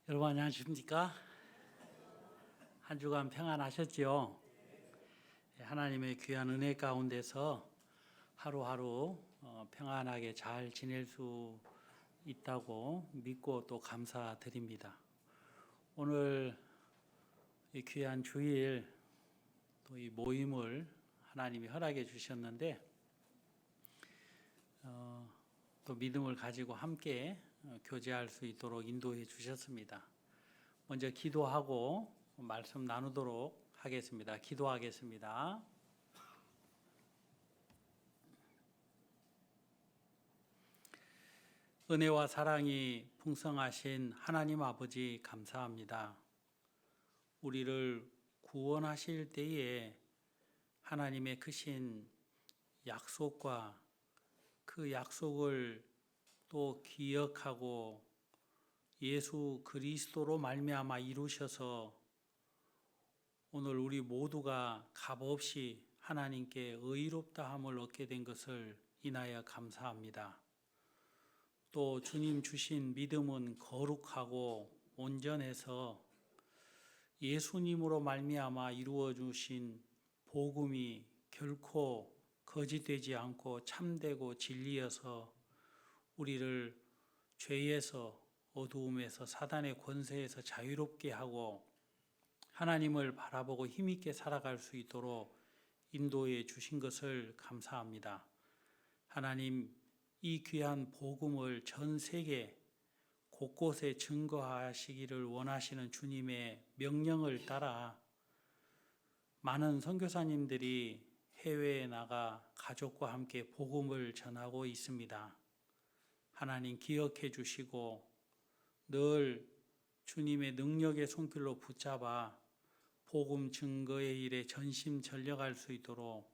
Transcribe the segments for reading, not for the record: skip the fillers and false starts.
여러분 안녕하십니까? 한 주간 평안하셨지요? 하나님의 귀한 은혜 가운데서 하루하루 평안하게 잘 지낼 수 있다고 믿고 또 감사드립니다. 오늘 이 귀한 주일 또 이 모임을 하나님이 허락해 주셨는데 또 믿음을 가지고 함께 교제할 수 있도록 인도해 주셨습니다. 먼저 기도하고 말씀 나누도록 하겠습니다. 기도하겠습니다. 은혜와 사랑이 풍성하신 하나님 아버지 감사합니다. 우리를 구원하실 때에 하나님의 크신 약속과 그 약속을 또 기억하고 예수 그리스도로 말미암아 이루셔서 오늘 우리 모두가 값없이 하나님께 의롭다함을 얻게 된 것을 인하여 감사합니다. 또 주님 주신 믿음은 거룩하고 온전해서 예수님으로 말미암아 이루어 주신 복음이 결코 거짓되지 않고 참되고 진리여서 우리를 죄에서 어두움에서 사단의 권세에서 자유롭게 하고 하나님을 바라보고 힘있게 살아갈 수 있도록 인도해 주신 것을 감사합니다. 하나님, 이 귀한 복음을 전 세계 곳곳에 증거하시기를 원하시는 주님의 명령을 따라 많은 선교사님들이 해외에 나가 가족과 함께 복음을 전하고 있습니다. 하나님 기억해 주시고 늘 주님의 능력의 손길로 붙잡아 복음 증거의 일에 전심전력할 수 있도록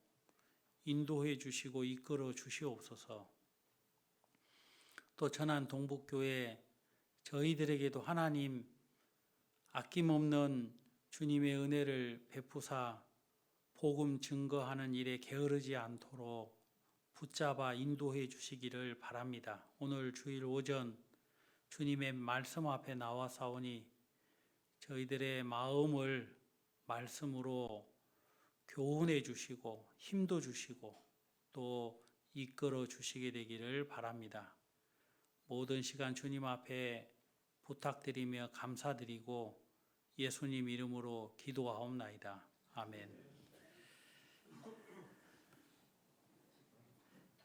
인도해 주시고 이끌어 주시옵소서. 또 전한 동북교회 저희들에게도 하나님 아낌없는 주님의 은혜를 베푸사 복음 증거하는 일에 게으르지 않도록 붙잡아 인도해 주시기를 바랍니다. 오늘 주일 오전 주님의 말씀 앞에 나와사오니 저희들의 마음을 말씀으로 교훈해 주시고 힘도 주시고 또 이끌어 주시게 되기를 바랍니다. 모든 시간 주님 앞에 부탁드리며 감사드리고 예수님 이름으로 기도하옵나이다. 아멘.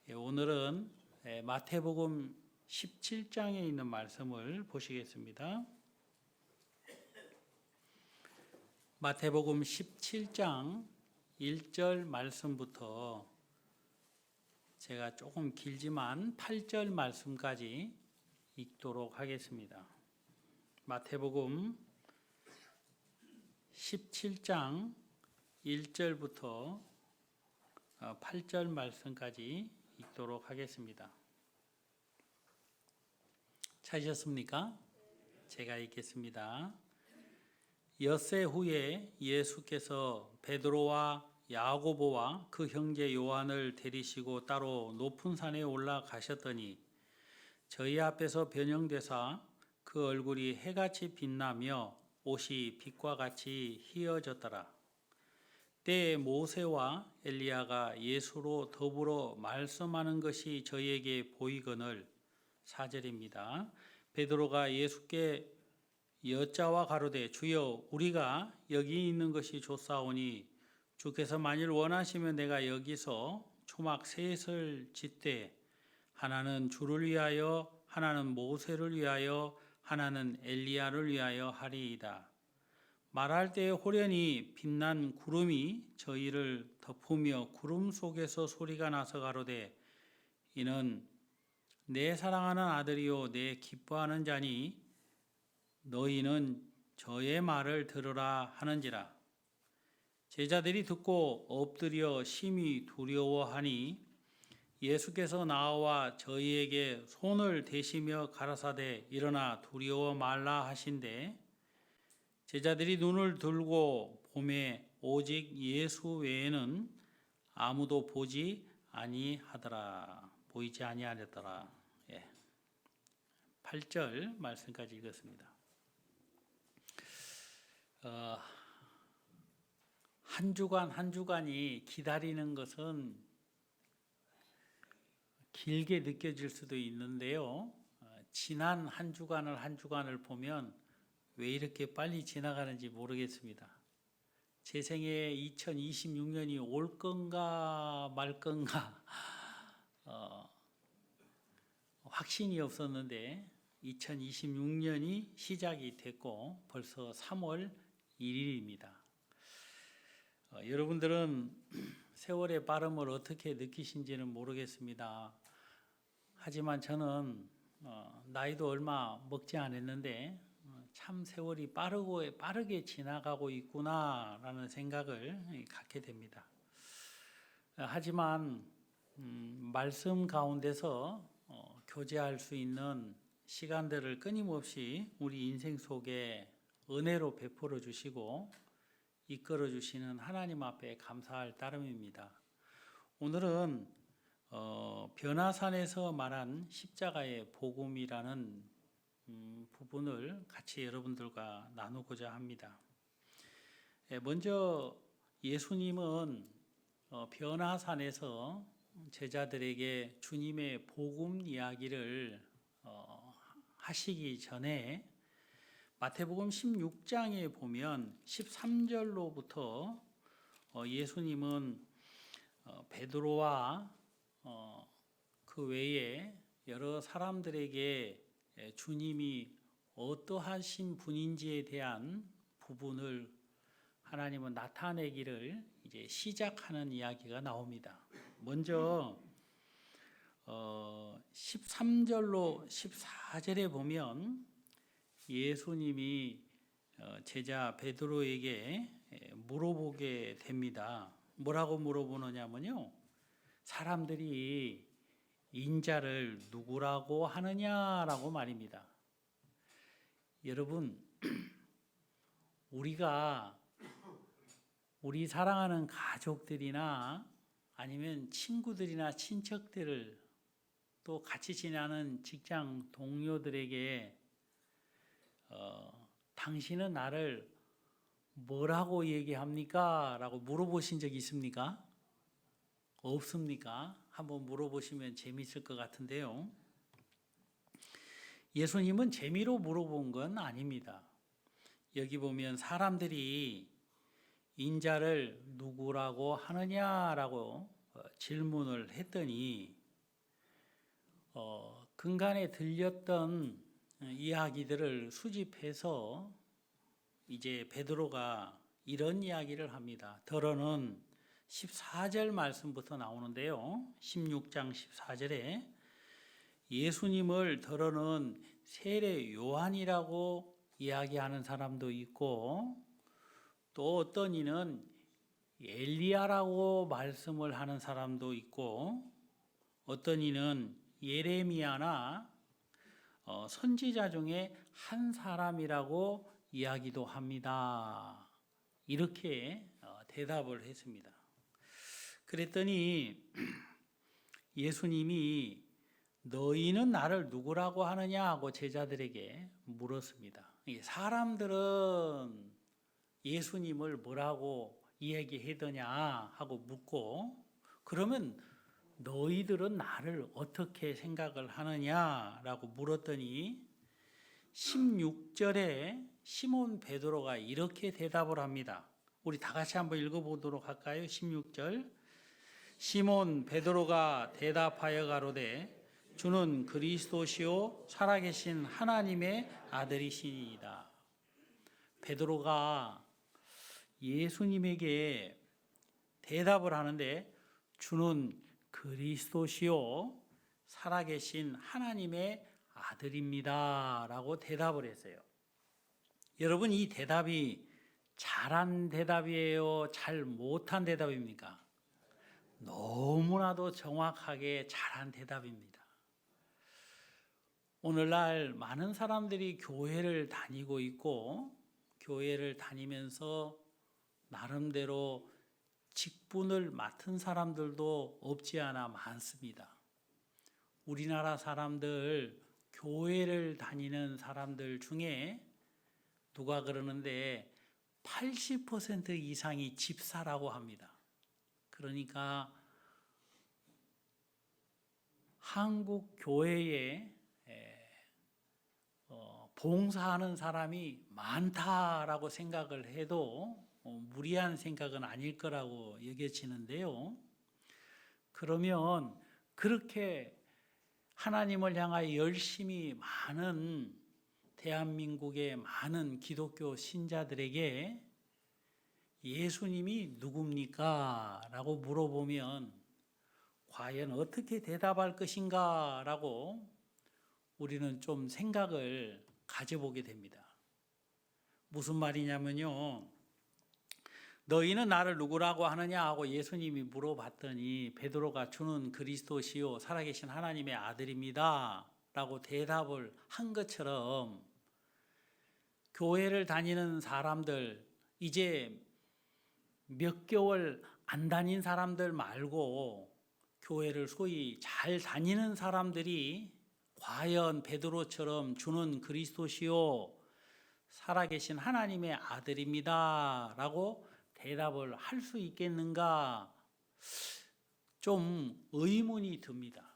오늘은 마태복음 17장에 있는 말씀을 보시겠습니다. 마태복음 17장 1절 말씀부터 제가 조금 길지만 8절 말씀까지 읽도록 하겠습니다. 마태복음 17장 1절부터 8절 말씀까지 읽도록 하겠습니다. 찾으셨습니까? 제가 읽겠습니다. 엿새 후에 예수께서 베드로와 야고보와 그 형제 요한을 데리시고 따로 높은 산에 올라가셨더니 저희 앞에서 변형되사 그 얼굴이 해같이 빛나며 옷이 빛과 같이 희어졌더라. 때에 모세와 엘리야가 예수로 더불어 말씀하는 것이 저희에게 보이거늘 4절입니다. 베드로가 예수께 여짜와 가로되 주여 우리가 여기 있는 것이 좋사오니 주께서 만일 원하시면 내가 여기서 초막 셋을 짓되 하나는 주를 위하여 하나는 모세를 위하여 하나는 엘리야를 위하여 하리이다. 말할 때에 호련히 빛난 구름이 저희를 덮으며 구름 속에서 소리가 나서 가로되 이는 내 사랑하는 아들이요 내 기뻐하는 자니 너희는 저의 말을 들으라 하는지라. 제자들이 듣고 엎드려 심히 두려워하니 예수께서 나와 저희에게 손을 대시며 가라사대 일어나 두려워 말라 하신대 제자들이 눈을 들고 보매 오직 예수 외에는 아무도 보이지 아니하더라. 8절 말씀까지 읽었습니다. 어, 한 주간 한 주간이 기다리는 것은 길게 느껴질 수도 있는데요. 지난 한 주간을 보면 왜 이렇게 빨리 지나가는지 모르겠습니다. 제 생에 2026년이 올 건가 말 건가 확신이 없었는데 2026년이 시작이 됐고 벌써 3월 1일입니다. 여러분들은 세월의 빠름을 어떻게 느끼신지는 모르겠습니다. 하지만 저는 나이도 얼마 먹지 않았는데 참 세월이 빠르게 지나가고 있구나라는 생각을 갖게 됩니다. 하지만 말씀 가운데서 교제할 수 있는 시간들을 끊임없이 우리 인생 속에 은혜로 베풀어 주시고 이끌어 주시는 하나님 앞에 감사할 따름입니다. 오늘은 변화산에서 말한 십자가의 복음이라는 부분을 같이 여러분들과 나누고자 합니다. 먼저 예수님은 변화산에서 제자들에게 주님의 복음 이야기를 하시기 전에 마태복음 16장에 보면 13절로부터 예수님은 베드로와 그 외에 여러 사람들에게 주님이 어떠하신 분인지에 대한 부분을 하나님은 나타내기를 이제 시작하는 이야기가 나옵니다. 먼저 13절로 14절에 보면 예수님이 제자 베드로에게 물어보게 됩니다. 뭐라고 물어보느냐면요. 사람들이 인자를 누구라고 하느냐라고 말입니다. 여러분, 우리 사랑하는 가족들이나 아니면 친구들이나 친척들을 또 같이 지내는 직장 동료들에게 당신은 나를 뭐라고 얘기합니까? 라고 물어보신 적 있습니까? 없습니까? 한번 물어보시면 재미있을 것 같은데요. 예수님은 재미로 물어본 건 아닙니다. 여기 보면 사람들이 인자를 누구라고 하느냐라고 질문을 했더니 근간에 들렸던 이야기들을 수집해서 이제 베드로가 이런 이야기를 합니다. 더러는 14절 말씀부터 나오는데요. 16장 14절에 예수님을 더러는 세례 요한이라고 이야기하는 사람도 있고 또 어떤 이는 엘리야라고 말씀을 하는 사람도 있고 어떤 이는 예레미야나 선지자 중에 한 사람이라고 이야기도 합니다. 이렇게 대답을 했습니다. 그랬더니 예수님이 너희는 나를 누구라고 하느냐 하고 제자들에게 물었습니다. 사람들은 예수님을 뭐라고 이야기하더냐 하고 묻고 그러면 너희들은 나를 어떻게 생각을 하느냐라고 물었더니 16절에 시몬 베드로가 이렇게 대답을 합니다. 우리 다 같이 한번 읽어보도록 할까요? 16절 시몬 베드로가 대답하여 가로되 주는 그리스도시요 살아계신 하나님의 아들이시니이다. 베드로가 예수님에게 대답을 하는데 주는 그리스도시요 살아계신 하나님의 아들입니다 라고 대답을 했어요. 여러분 이 대답이 잘한 대답이에요? 잘 못한 대답입니까? 너무나도 정확하게 잘한 대답입니다. 오늘날 많은 사람들이 교회를 다니고 있고 교회를 다니면서 나름대로 직분을 맡은 사람들도 없지 않아 많습니다. 우리나라 사람들, 교회를 다니는 사람들 중에 누가 그러는데 80% 이상이 집사라고 합니다. 그러니까 한국 교회에 봉사하는 사람이 많다라고 생각을 해도 무리한 생각은 아닐 거라고 여겨지는데요. 그러면 그렇게 하나님을 향하여 열심히 많은 대한민국의 많은 기독교 신자들에게 예수님이 누굽니까? 라고 물어보면 과연 어떻게 대답할 것인가? 라고 우리는 좀 생각을 가져보게 됩니다. 무슨 말이냐면요. 너희는 나를 누구라고 하느냐 하고 예수님이 물어봤더니 베드로가 주는 그리스도시요 살아계신 하나님의 아들입니다 라고 대답을 한 것처럼 교회를 다니는 사람들, 이제 몇 개월 안 다닌 사람들 말고 교회를 소위 잘 다니는 사람들이 과연 베드로처럼 주는 그리스도시요 살아계신 하나님의 아들입니다 라고 대답을 할 수 있겠는가? 좀 의문이 듭니다.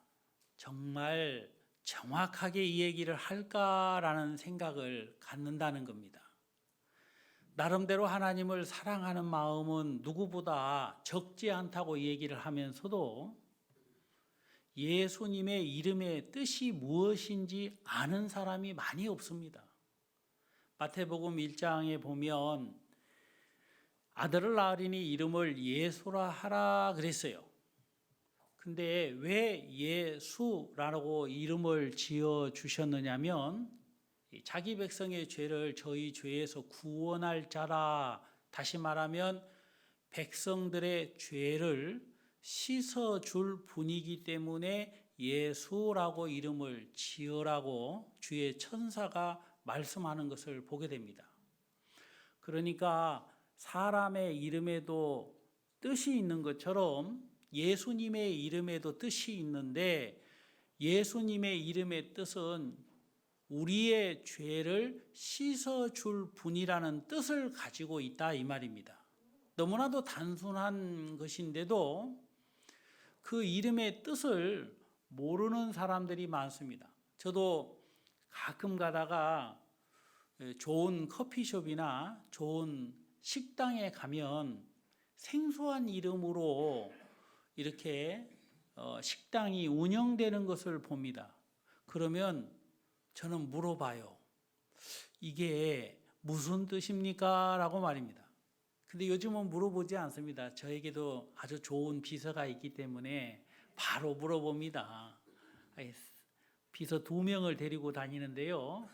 정말 정확하게 이 얘기를 할까라는 생각을 갖는다는 겁니다. 나름대로 하나님을 사랑하는 마음은 누구보다 적지 않다고 얘기를 하면서도 예수님의 이름의 뜻이 무엇인지 아는 사람이 많이 없습니다. 마태복음 1장에 보면 아들을 낳으리니 이름을 예수라 하라 그랬어요. 근데 왜 예수라고 이름을 지어 주셨느냐면 자기 백성의 죄를 저희 죄에서 구원할 자라, 다시 말하면 백성들의 죄를 씻어줄 분이기 때문에 예수라고 이름을 지으라고 주의 천사가 말씀하는 것을 보게 됩니다. 그러니까 사람의 이름에도 뜻이 있는 것처럼 예수님의 이름에도 뜻이 있는데 예수님의 이름의 뜻은 우리의 죄를 씻어줄 분이라는 뜻을 가지고 있다 이 말입니다. 너무나도 단순한 것인데도 그 이름의 뜻을 모르는 사람들이 많습니다. 저도 가끔 가다가 좋은 커피숍이나 좋은 식당에 가면 생소한 이름으로 이렇게 식당이 운영되는 것을 봅니다. 그러면 저는 물어봐요. 이게 무슨 뜻입니까? 라고 말입니다. 근데 요즘은 물어보지 않습니다. 저에게도 아주 좋은 비서가 있기 때문에 바로 물어봅니다. 비서 2명을 데리고 다니는데요.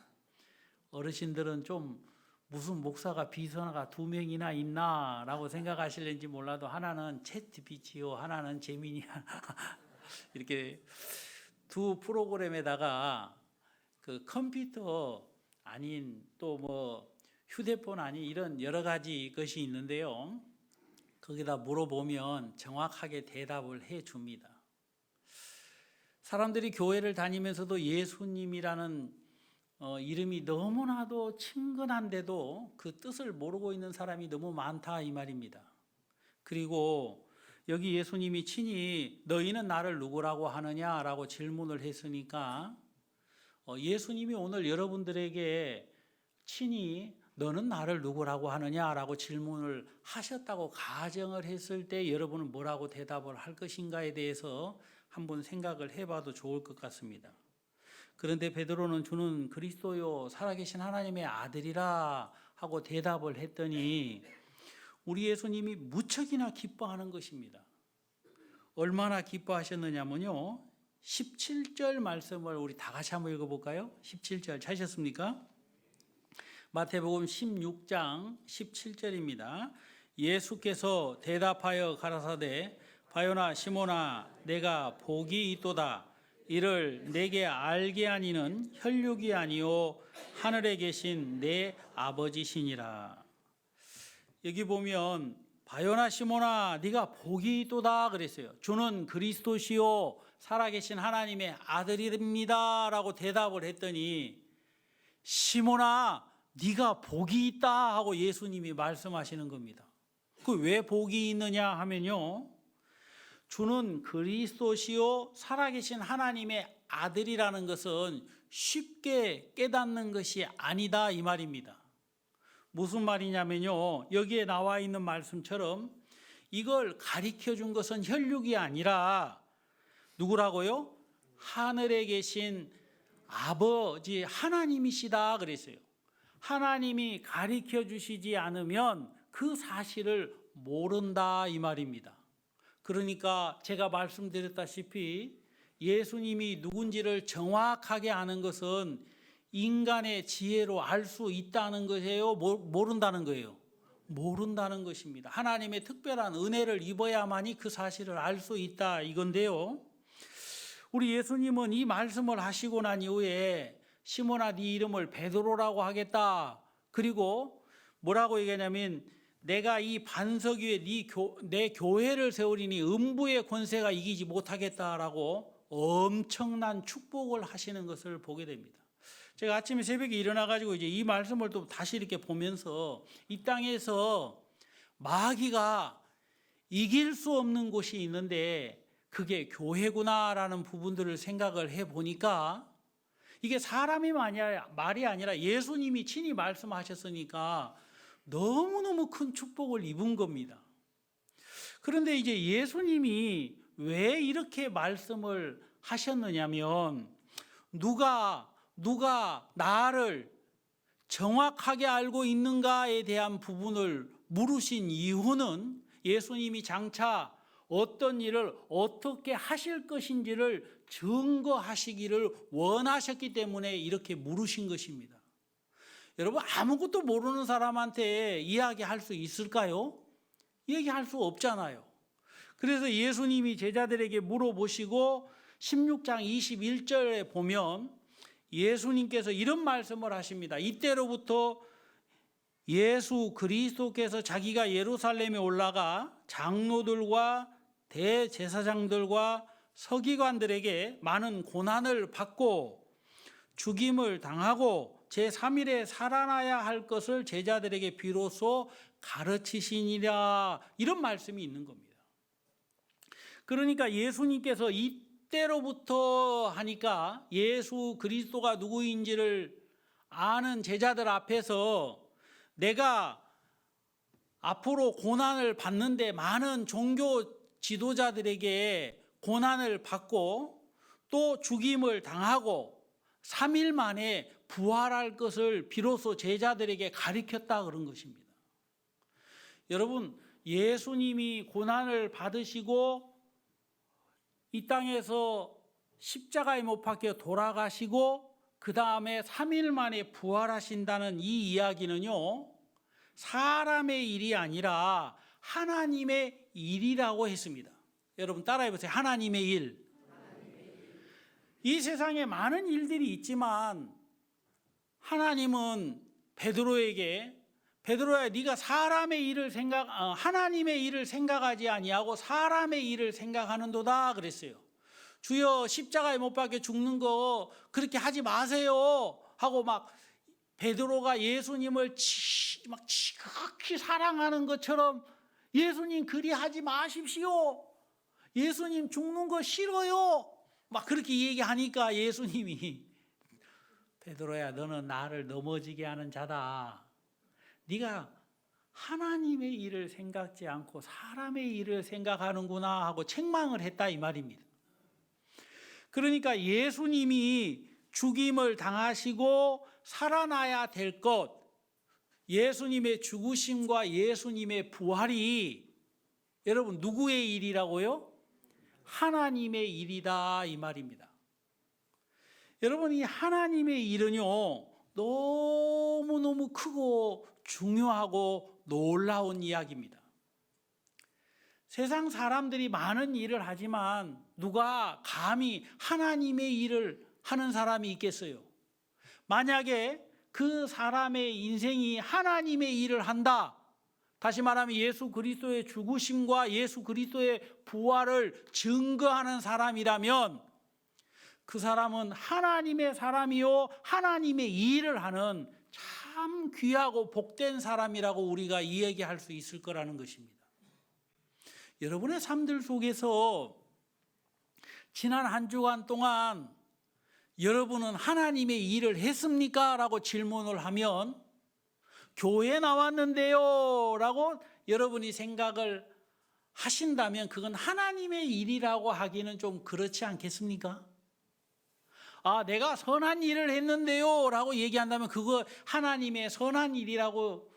어르신들은 좀 무슨 목사가 비서가 2명이나 있나 라고 생각하실는지 몰라도 하나는 챗GPT요, 하나는 제미니야 이렇게 두 프로그램에다가 그 컴퓨터 아닌 또 뭐 휴대폰 아닌 이런 여러 가지 것이 있는데요. 거기다 물어보면 정확하게 대답을 해 줍니다. 사람들이 교회를 다니면서도 예수님이라는 이름이 너무나도 친근한데도 그 뜻을 모르고 있는 사람이 너무 많다 이 말입니다. 그리고 여기 예수님이 친히 너희는 나를 누구라고 하느냐라고 질문을 했으니까 예수님이 오늘 여러분들에게 친히 너는 나를 누구라고 하느냐라고 질문을 하셨다고 가정을 했을 때 여러분은 뭐라고 대답을 할 것인가에 대해서 한번 생각을 해봐도 좋을 것 같습니다. 그런데 베드로는 주는 그리스도요 살아계신 하나님의 아들이라 하고 대답을 했더니 우리 예수님이 무척이나 기뻐하는 것입니다. 얼마나 기뻐하셨느냐면요. 17절 말씀을 우리 다 같이 한번 읽어볼까요? 17절 찾으셨습니까? 마태복음 16장 17절입니다. 예수께서 대답하여 가라사대 바요나 시몬아 내가 복이 있도다. 이를 내게 알게 하니는 혈육이 아니요 하늘에 계신 내 아버지시니라. 여기 보면 바요나 시몬아 네가 복이 있도다 그랬어요. 주는 그리스도시요 살아계신 하나님의 아들입니다 라고 대답을 했더니 시몬아 네가 복이 있다 하고 예수님이 말씀하시는 겁니다. 그 왜 복이 있느냐 하면요, 주는 그리스도시요 살아계신 하나님의 아들이라는 것은 쉽게 깨닫는 것이 아니다 이 말입니다. 무슨 말이냐면요, 여기에 나와 있는 말씀처럼 이걸 가르쳐 준 것은 혈육이 아니라 누구라고요? 하늘에 계신 아버지 하나님이시다 그랬어요. 하나님이 가르쳐 주시지 않으면 그 사실을 모른다 이 말입니다. 그러니까 제가 말씀드렸다시피 예수님이 누군지를 정확하게 아는 것은 인간의 지혜로 알 수 있다는 것이에요? 모른다는 거예요? 모른다는 것입니다. 하나님의 특별한 은혜를 입어야만이 그 사실을 알 수 있다 이건데요, 우리 예수님은 이 말씀을 하시고 난 이후에 시몬아 네 이름을 베드로라고 하겠다, 그리고 뭐라고 얘기하냐면 내가 이 반석 위에 내 교회를 세우리니 음부의 권세가 이기지 못하겠다라고 엄청난 축복을 하시는 것을 보게 됩니다. 제가 아침에 새벽에 일어나가지고 이제 이 말씀을 또 다시 이렇게 보면서 이 땅에서 마귀가 이길 수 없는 곳이 있는데 그게 교회구나라는 부분들을 생각을 해보니까 이게 사람이 말이 아니라 예수님이 친히 말씀하셨으니까 너무너무 큰 축복을 입은 겁니다. 그런데 이제 예수님이 왜 이렇게 말씀을 하셨느냐면 누가 나를 정확하게 알고 있는가에 대한 부분을 물으신 이유는 예수님이 장차 어떤 일을 어떻게 하실 것인지를 증거하시기를 원하셨기 때문에 이렇게 물으신 것입니다. 여러분, 아무것도 모르는 사람한테 이야기할 수 있을까요? 얘기할 수 없잖아요. 그래서 예수님이 제자들에게 물어보시고 16장 21절에 보면 예수님께서 이런 말씀을 하십니다. 이때로부터 예수 그리스도께서 자기가 예루살렘에 올라가 장로들과 대제사장들과 서기관들에게 많은 고난을 받고 죽임을 당하고 제3일에 살아나야 할 것을 제자들에게 비로소 가르치시니라, 이런 말씀이 있는 겁니다. 그러니까 예수님께서 이때로부터 하니까 예수 그리스도가 누구인지를 아는 제자들 앞에서 내가 앞으로 고난을 받는데 많은 종교 지도자들에게 고난을 받고 또 죽임을 당하고 3일 만에 부활할 것을 비로소 제자들에게 가르쳤다 그런 것입니다. 여러분, 예수님이 고난을 받으시고 이 땅에서 십자가에 못 박혀 돌아가시고 그 다음에 3일 만에 부활하신다는 이 이야기는요, 사람의 일이 아니라 하나님의 일이라고 했습니다. 여러분 따라해 보세요. 하나님의 일. 이 세상에 많은 일들이 있지만 하나님은 베드로에게 베드로야 네가 하나님의 일을 생각하지 아니하고 사람의 일을 생각하는도다 그랬어요. 주여 십자가에 못 박혀 죽는 거 그렇게 하지 마세요 하고 막 베드로가 예수님을 막 지극히 사랑하는 것처럼 예수님 그리 하지 마십시오. 예수님 죽는 거 싫어요. 막 그렇게 얘기하니까 예수님이 베드로야 너는 나를 넘어지게 하는 자다. 네가 하나님의 일을 생각지 않고 사람의 일을 생각하는구나 하고 책망을 했다 이 말입니다. 그러니까 예수님이 죽임을 당하시고 살아나야 될 것, 예수님의 죽으심과 예수님의 부활이 여러분 누구의 일이라고요? 하나님의 일이다 이 말입니다. 여러분 이 하나님의 일은요 너무너무 크고 중요하고 놀라운 이야기입니다. 세상 사람들이 많은 일을 하지만 누가 감히 하나님의 일을 하는 사람이 있겠어요? 만약에 그 사람의 인생이 하나님의 일을 한다, 다시 말하면 예수 그리스도의 죽으심과 예수 그리스도의 부활을 증거하는 사람이라면 그 사람은 하나님의 사람이요 하나님의 일을 하는 참 귀하고 복된 사람이라고 우리가 이야기할 수 있을 거라는 것입니다. 여러분의 삶들 속에서 지난 한 주간 동안 여러분은 하나님의 일을 했습니까? 라고 질문을 하면 교회에 나왔는데요 라고 여러분이 생각을 하신다면 그건 하나님의 일이라고 하기는 좀 그렇지 않겠습니까? 내가 선한 일을 했는데요 라고 얘기한다면 그거 하나님의 선한 일이라고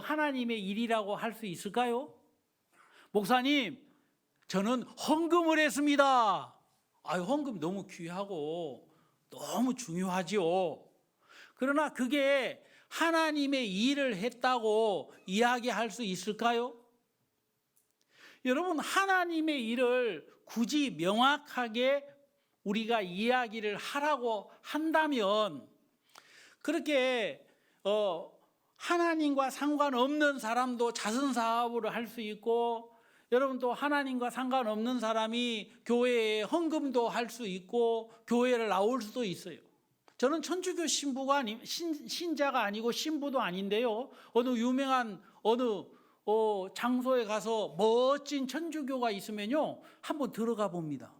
하나님의 일이라고 할 수 있을까요? 목사님, 저는 헌금을 했습니다. 헌금 너무 귀하고 너무 중요하지요. 그러나 그게 하나님의 일을 했다고 이야기할 수 있을까요? 여러분, 하나님의 일을 굳이 명확하게 우리가 이야기를 하라고 한다면 그렇게 하나님과 상관없는 사람도 자선사업을 할 수 있고, 여러분 또 하나님과 상관없는 사람이 교회에 헌금도 할 수 있고 교회를 나올 수도 있어요. 저는 천주교 신자가 아니고 신부도 아닌데요, 어느 유명한 장소에 가서 멋진 천주교가 있으면요 한번 들어가 봅니다.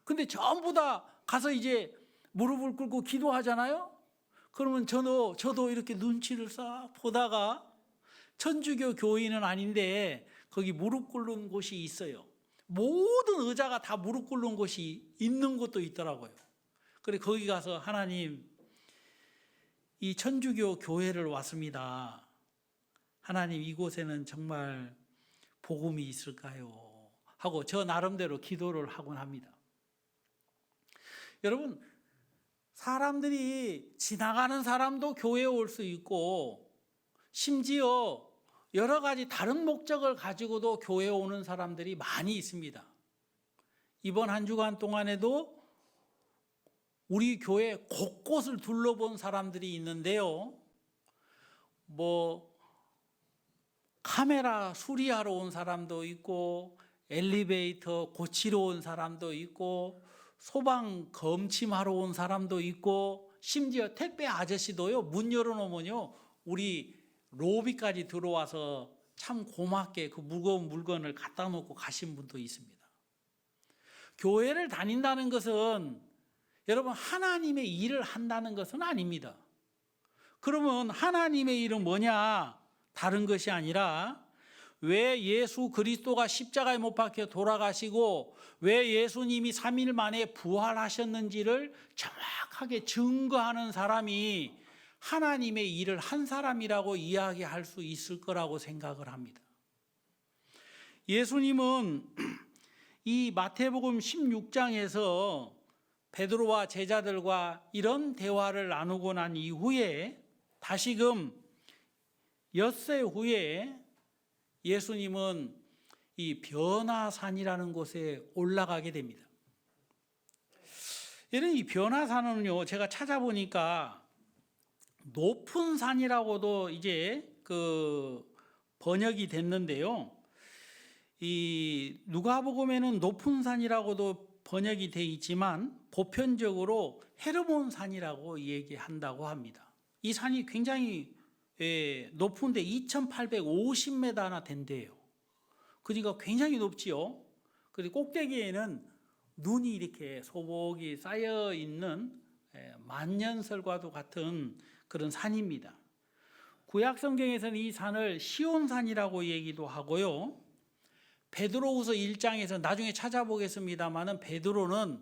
근데 전부 다 가서 이제 무릎을 꿇고 기도하잖아요. 그러면 저도 이렇게 눈치를 싹 보다가 천주교 교인은 아닌데 거기 무릎 꿇는 곳이 있어요. 모든 의자가 다 무릎 꿇는 곳이 있는 곳도 있더라고요. 그래 거기 가서 하나님, 이 천주교 교회를 왔습니다. 하나님, 이곳에는 정말 복음이 있을까요? 하고 저 나름대로 기도를 하곤 합니다. 여러분, 사람들이 지나가는 사람도 교회에 올 수 있고 심지어 여러 가지 다른 목적을 가지고도 교회에 오는 사람들이 많이 있습니다. 이번 한 주간 동안에도 우리 교회 곳곳을 둘러본 사람들이 있는데요, 카메라 수리하러 온 사람도 있고 엘리베이터 고치러 온 사람도 있고 소방 검침하러 온 사람도 있고, 심지어 택배 아저씨도요 문 열어놓으면요 우리 로비까지 들어와서 참 고맙게 그 무거운 물건을 갖다 놓고 가신 분도 있습니다. 교회를 다닌다는 것은 여러분 하나님의 일을 한다는 것은 아닙니다. 그러면 하나님의 일은 뭐냐? 다른 것이 아니라 왜 예수 그리스도가 십자가에 못 박혀 돌아가시고 왜 예수님이 3일 만에 부활하셨는지를 정확하게 증거하는 사람이 하나님의 일을 한 사람이라고 이야기할 수 있을 거라고 생각을 합니다. 예수님은 이 마태복음 16장에서 베드로와 제자들과 이런 대화를 나누고 난 이후에 다시금 엿새 후에 예수님은 이 변화산이라는 곳에 올라가게 됩니다. 이 변화산은요, 제가 찾아보니까 높은 산이라고도 이제 번역이 됐는데요, 이 누가복음에는 높은 산이라고도 번역이 돼 있지만 보편적으로 헤르몬 산이라고 얘기한다고 합니다. 이 산이 굉장히 높은데 2850m나 된대요. 그러니까 굉장히 높지요. 그리고 꼭대기에는 눈이 이렇게 소복이 쌓여 있는 만년설과도 같은 그런 산입니다. 구약 성경에서는 이 산을 시온산이라고 얘기도 하고요, 베드로후서 1장에서 나중에 찾아보겠습니다만은 베드로는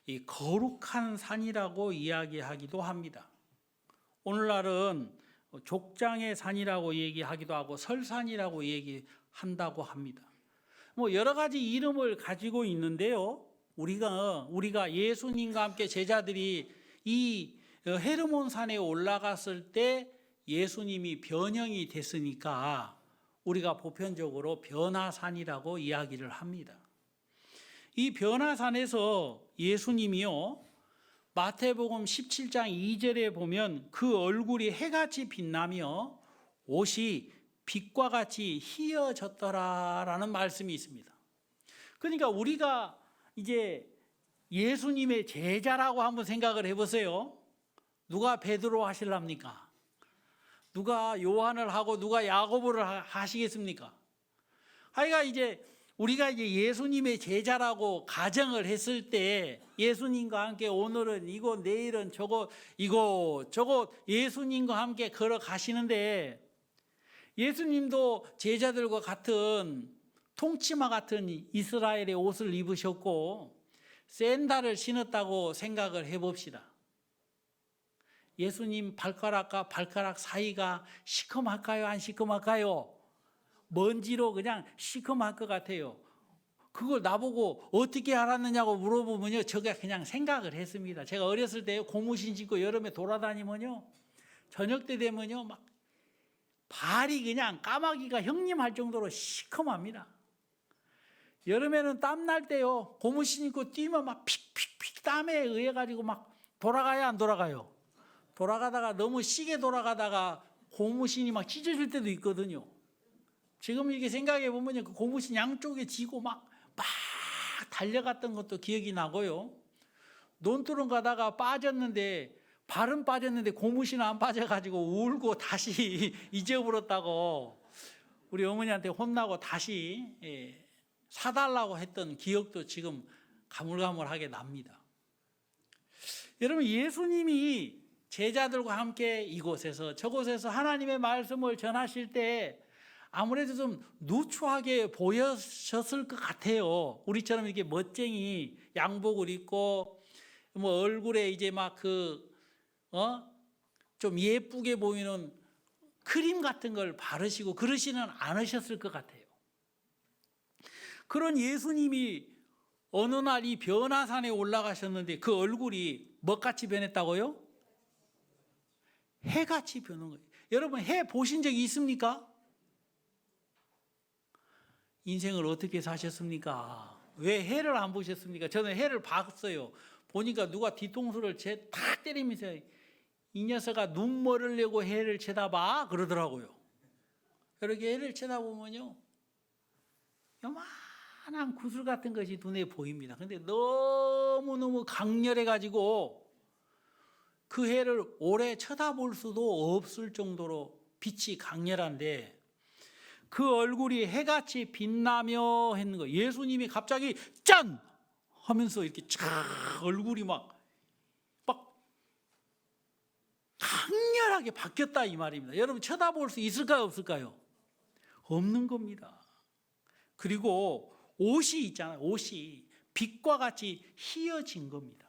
이 거룩한 산이라고 이야기하기도 합니다. 오늘날은 족장의 산이라고 얘기하기도 하고 설산이라고 얘기한다고 합니다. 여러 가지 이름을 가지고 있는데요, 우리가 예수님과 함께 제자들이 이 헤르몬 산에 올라갔을 때 예수님이 변형이 됐으니까 우리가 보편적으로 변화산이라고 이야기를 합니다. 이 변화산에서 예수님이요, 마태복음 17장 2절에 보면 그 얼굴이 해같이 빛나며 옷이 빛과 같이 희어졌더라라는 말씀이 있습니다. 그러니까 우리가 이제 예수님의 제자라고 한번 생각을 해보세요. 누가 베드로 하실랍니까? 누가 요한을 하고 누가 야고보를 하시겠습니까? 하여가 이제 우리가 이제 예수님의 제자라고 가정을 했을 때 예수님과 함께 오늘은 이거 내일은 저거 이거 저거 예수님과 함께 걸어가시는데 예수님도 제자들과 같은 통치마 같은 이스라엘의 옷을 입으셨고 샌들을 신었다고 생각을 해봅시다. 예수님 발가락과 발가락 사이가 시커멓까요? 안 시커멓까요? 먼지로 그냥 시커멀 것 같아요. 그걸 나보고 어떻게 알았느냐고 물어보면요, 제가 그냥 생각을 했습니다. 제가 어렸을 때 고무신 신고 여름에 돌아다니면요, 저녁 때 되면요 막 발이 그냥 까마귀가 형님할 정도로 시커멉니다. 여름에는 땀 날 때요, 고무신 입고 뛰면 막 픽픽픽 땀에 의해 가지고 막 돌아가요, 안 돌아가요? 돌아가다가 너무 시게 돌아가다가 고무신이 막 찢어질 때도 있거든요. 지금 이렇게 생각해 보면 그 고무신 양쪽에 지고 막 달려갔던 것도 기억이 나고요. 논두렁 가다가 빠졌는데 발은 빠졌는데 고무신은 안 빠져가지고 울고 다시 잊어버렸다고 우리 어머니한테 혼나고 다시 사달라고 했던 기억도 지금 가물가물하게 납니다. 여러분, 예수님이 제자들과 함께 이곳에서 저곳에서 하나님의 말씀을 전하실 때 아무래도 좀 누추하게 보여셨을 것 같아요. 우리처럼 이렇게 멋쟁이 양복을 입고 뭐 얼굴에 이제 막 좀 예쁘게 보이는 크림 같은 걸 바르시고 그러시는 않으셨을 것 같아요. 그런 예수님이 어느 날 이 변화산에 올라가셨는데 그 얼굴이 뭐같이 변했다고요? 해같이 변한 거예요. 여러분, 해 보신 적이 있습니까? 인생을 어떻게 사셨습니까? 왜 해를 안 보셨습니까? 저는 해를 봤어요. 보니까 누가 뒤통수를 탁 때리면서 이 녀석아 눈물을 내고 해를 쳐다봐 그러더라고요. 그렇게 해를 쳐다보면요, 요만한 구슬 같은 것이 눈에 보입니다. 근데 너무너무 강렬해가지고 그 해를 오래 쳐다볼 수도 없을 정도로 빛이 강렬한데 그 얼굴이 해같이 빛나며 했는 거예요. 예수님이 갑자기 짠! 하면서 이렇게 쫙 얼굴이 막 강렬하게 바뀌었다 이 말입니다. 여러분, 쳐다볼 수 있을까요, 없을까요? 없는 겁니다. 그리고 옷이 있잖아요. 옷이 빛과 같이 희어진 겁니다.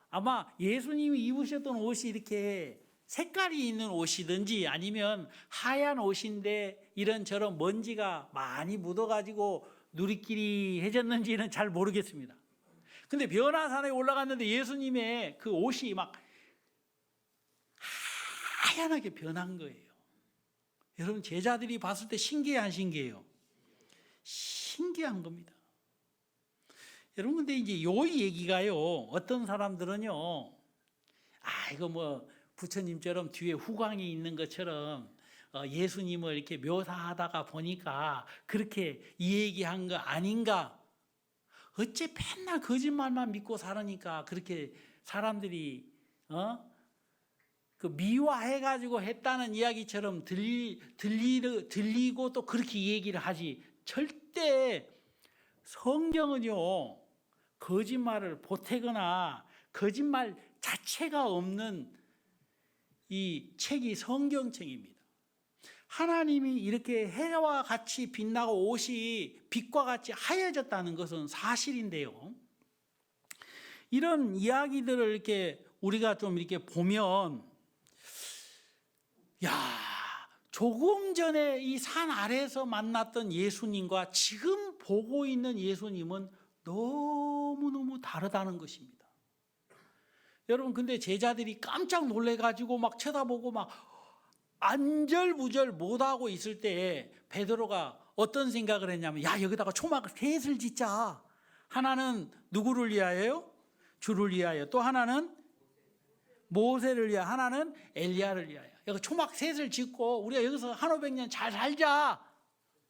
아마 예수님이 입으셨던 옷이 이렇게 색깔이 있는 옷이든지 아니면 하얀 옷인데 이런저런 먼지가 많이 묻어가지고 누리끼리해졌는지는 잘 모르겠습니다. 근데 변화산에 올라갔는데 예수님의 그 옷이 막 하얀하게 변한 거예요. 여러분, 제자들이 봤을 때 신기해 안 신기해요? 신기한 겁니다. 여러분, 근데 이제 요 얘기가요, 어떤 사람들은요, 이거 뭐 부처님처럼 뒤에 후광이 있는 것처럼 예수님을 이렇게 묘사하다가 보니까 그렇게 이 얘기한 거 아닌가? 어째 맨날 거짓말만 믿고 살으니까 그렇게 사람들이 그 미화해가지고 했다는 이야기처럼 들리고 또 그렇게 얘기를 하지. 절대 성경은요, 거짓말을 보태거나 거짓말 자체가 없는 이 책이 성경책입니다. 하나님이 이렇게 해와 같이 빛나고 옷이 빛과 같이 하얘졌다는 것은 사실인데요, 이런 이야기들을 이렇게 우리가 좀 이렇게 보면, 조금 전에 이 산 아래에서 만났던 예수님과 지금 보고 있는 예수님은 너무너무 다르다는 것입니다. 여러분, 근데 제자들이 깜짝 놀래가지고 막 쳐다보고 막 안절부절 못하고 있을 때 베드로가 어떤 생각을 했냐면, 여기다가 초막 셋을 짓자. 하나는 누구를 위하여요? 주를 위하여. 또 하나는 모세를 위하여. 하나는 엘리야를 위하여. 여기 초막 셋을 짓고 우리가 여기서 1500년 잘 살자.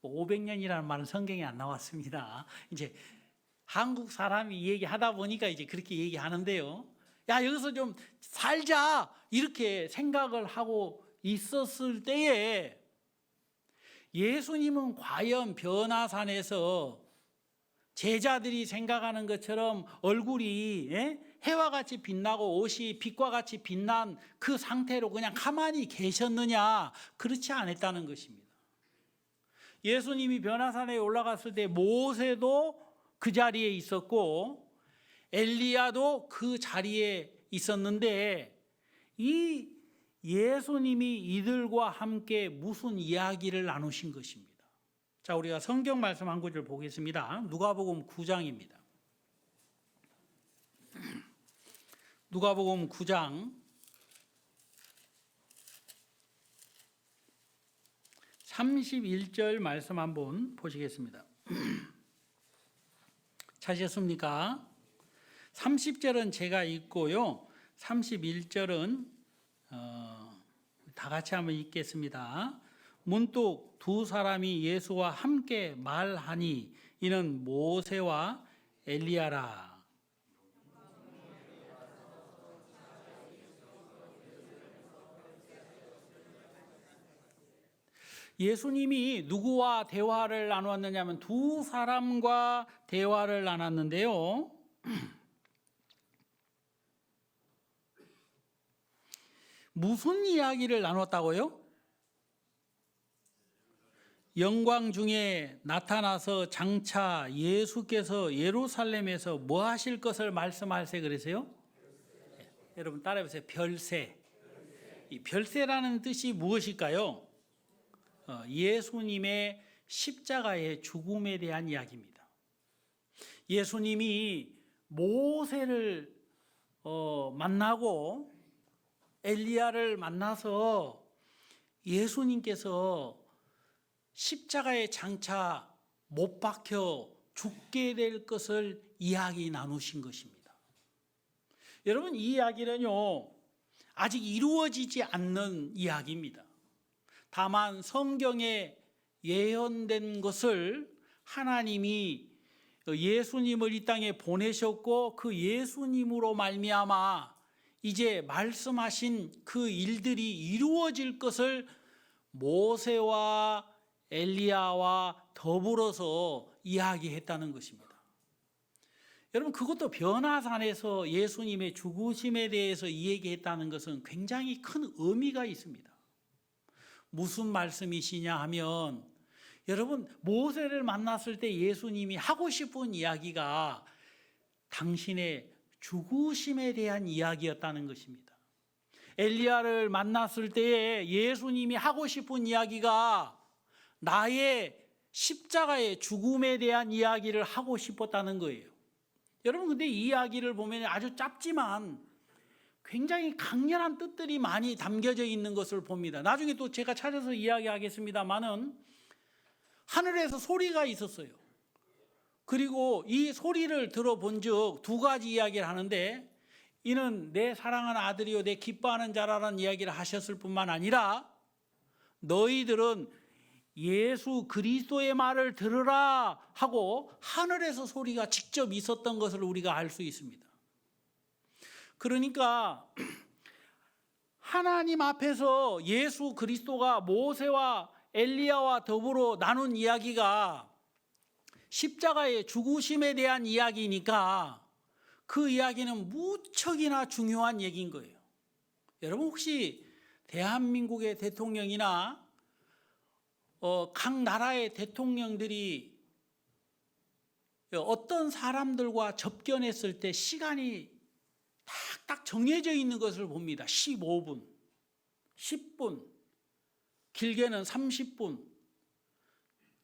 500년이라는 말은 성경에 안 나왔습니다. 이제 한국 사람이 얘기하다 보니까 이제 그렇게 얘기하는데요, 여기서 좀 살자 이렇게 생각을 하고 있었을 때에 예수님은 과연 변화산에서 제자들이 생각하는 것처럼 얼굴이 해와 같이 빛나고 옷이 빛과 같이 빛난 그 상태로 그냥 가만히 계셨느냐? 그렇지 않았다는 것입니다. 예수님이 변화산에 올라갔을 때 모세도 그 자리에 있었고 엘리야도 그 자리에 있었는데 이 예수님이 이들과 함께 무슨 이야기를 나누신 것입니다. 자, 우리가 성경 말씀 한 구절 보겠습니다. 누가복음 9장입니다. 누가복음 9장 31절 말씀 한번 보시겠습니다. 찾으셨습니까? 30절은 제가 읽고요. 31절은 다 같이 한번 읽겠습니다. 문득 두 사람이 예수와 함께 말하니 이는 모세와 엘리야라. 예수님이 누구와 대화를 나누었느냐면 두 사람과 대화를 나눴는데요. 무슨 이야기를 나눴다고요? 영광 중에 나타나서 장차 예수께서 예루살렘에서 뭐 하실 것을 말씀하세 그러세요? 여러분 따라해보세요. 별세. 이 별세라는 뜻이 무엇일까요? 예수님의 십자가의 죽음에 대한 이야기입니다. 예수님이 모세를 만나고 엘리야를 만나서 예수님께서 십자가에 장차 못 박혀 죽게 될 것을 이야기 나누신 것입니다. 여러분 이 이야기는요 아직 이루어지지 않는 이야기입니다. 다만 성경에 예언된 것을 하나님이 예수님을 이 땅에 보내셨고 그 예수님으로 말미암아 이제 말씀하신 그 일들이 이루어질 것을 모세와 엘리야와 더불어서 이야기했다는 것입니다. 여러분 그것도 변화산에서 예수님의 죽으심에 대해서 이야기했다는 것은 굉장히 큰 의미가 있습니다. 무슨 말씀이시냐 하면 여러분 모세를 만났을 때 예수님이 하고 싶은 이야기가 당신의 죽으심에 대한 이야기였다는 것입니다. 엘리야를 만났을 때에 예수님이 하고 싶은 이야기가 나의 십자가의 죽음에 대한 이야기를 하고 싶었다는 거예요. 여러분 근데 이 이야기를 보면 아주 짧지만 굉장히 강렬한 뜻들이 많이 담겨져 있는 것을 봅니다. 나중에 또 제가 찾아서 이야기하겠습니다만은 하늘에서 소리가 있었어요. 그리고 이 소리를 들어본 즉 두 가지 이야기를 하는데 이는 내 사랑하는 아들이요 내 기뻐하는 자라는 이야기를 하셨을 뿐만 아니라 너희들은 예수 그리스도의 말을 들으라 하고 하늘에서 소리가 직접 있었던 것을 우리가 알 수 있습니다. 그러니까 하나님 앞에서 예수 그리스도가 모세와 엘리야와 더불어 나눈 이야기가 십자가의 죽으심에 대한 이야기니까 그 이야기는 무척이나 중요한 얘기인 거예요. 여러분 혹시 대한민국의 대통령이나 각 나라의 대통령들이 어떤 사람들과 접견했을 때 시간이 딱 정해져 있는 것을 봅니다. 15분, 10분, 길게는 30분,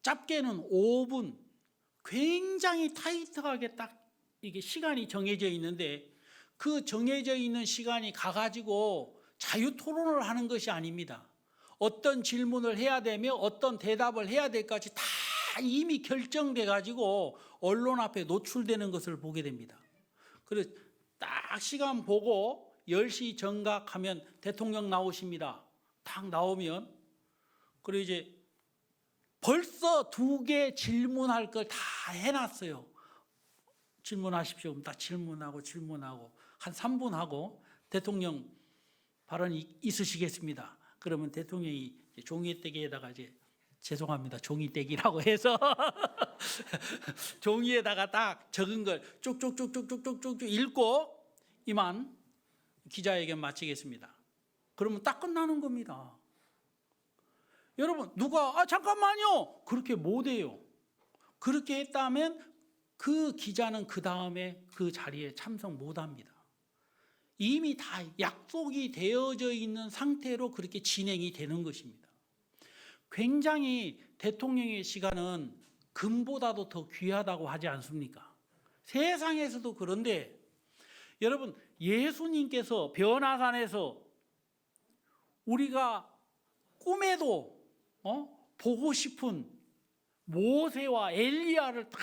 짧게는 5분, 굉장히 타이트하게 딱 이게 시간이 정해져 있는데 그 정해져 있는 시간이 가가지고 자유 토론을 하는 것이 아닙니다. 어떤 질문을 해야 되며 어떤 대답을 해야 될까지 다 이미 결정돼 가지고 언론 앞에 노출되는 것을 보게 됩니다. 그래서 딱 시간 보고 10시 정각하면 대통령 나오십니다. 딱 나오면 그리고 이제 벌써 2개 질문할 걸 다 해놨어요. 질문하십시오. 그럼 딱 질문하고 한 3분 하고 대통령 발언이 있으시겠습니다. 그러면 대통령이 종이떼기에다가 이제 죄송합니다. 종이떼기라고 해서 종이에다가 딱 적은 걸 쭉쭉쭉쭉쭉쭉쭉 읽고 이만 기자회견 마치겠습니다. 그러면 딱 끝나는 겁니다. 여러분 누가 잠깐만요. 그렇게 못해요. 그렇게 했다면 그 기자는 그 다음에 그 자리에 참석 못합니다. 이미 다 약속이 되어져 있는 상태로 그렇게 진행이 되는 것입니다. 굉장히 대통령의 시간은 금보다도 더 귀하다고 하지 않습니까? 세상에서도 그런데 여러분 예수님께서 변화산에서 우리가 꿈에도 보고 싶은 모세와 엘리야를 다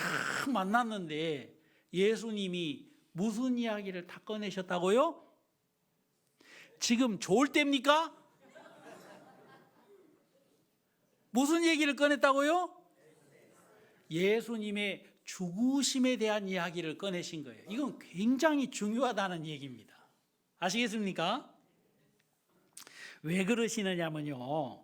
만났는데 예수님이 무슨 이야기를 다 꺼내셨다고요? 지금 좋을 때입니까? 무슨 얘기를 꺼냈다고요? 예수님의 죽으심에 대한 이야기를 꺼내신 거예요. 이건 굉장히 중요하다는 얘기입니다. 아시겠습니까? 왜 그러시느냐면요.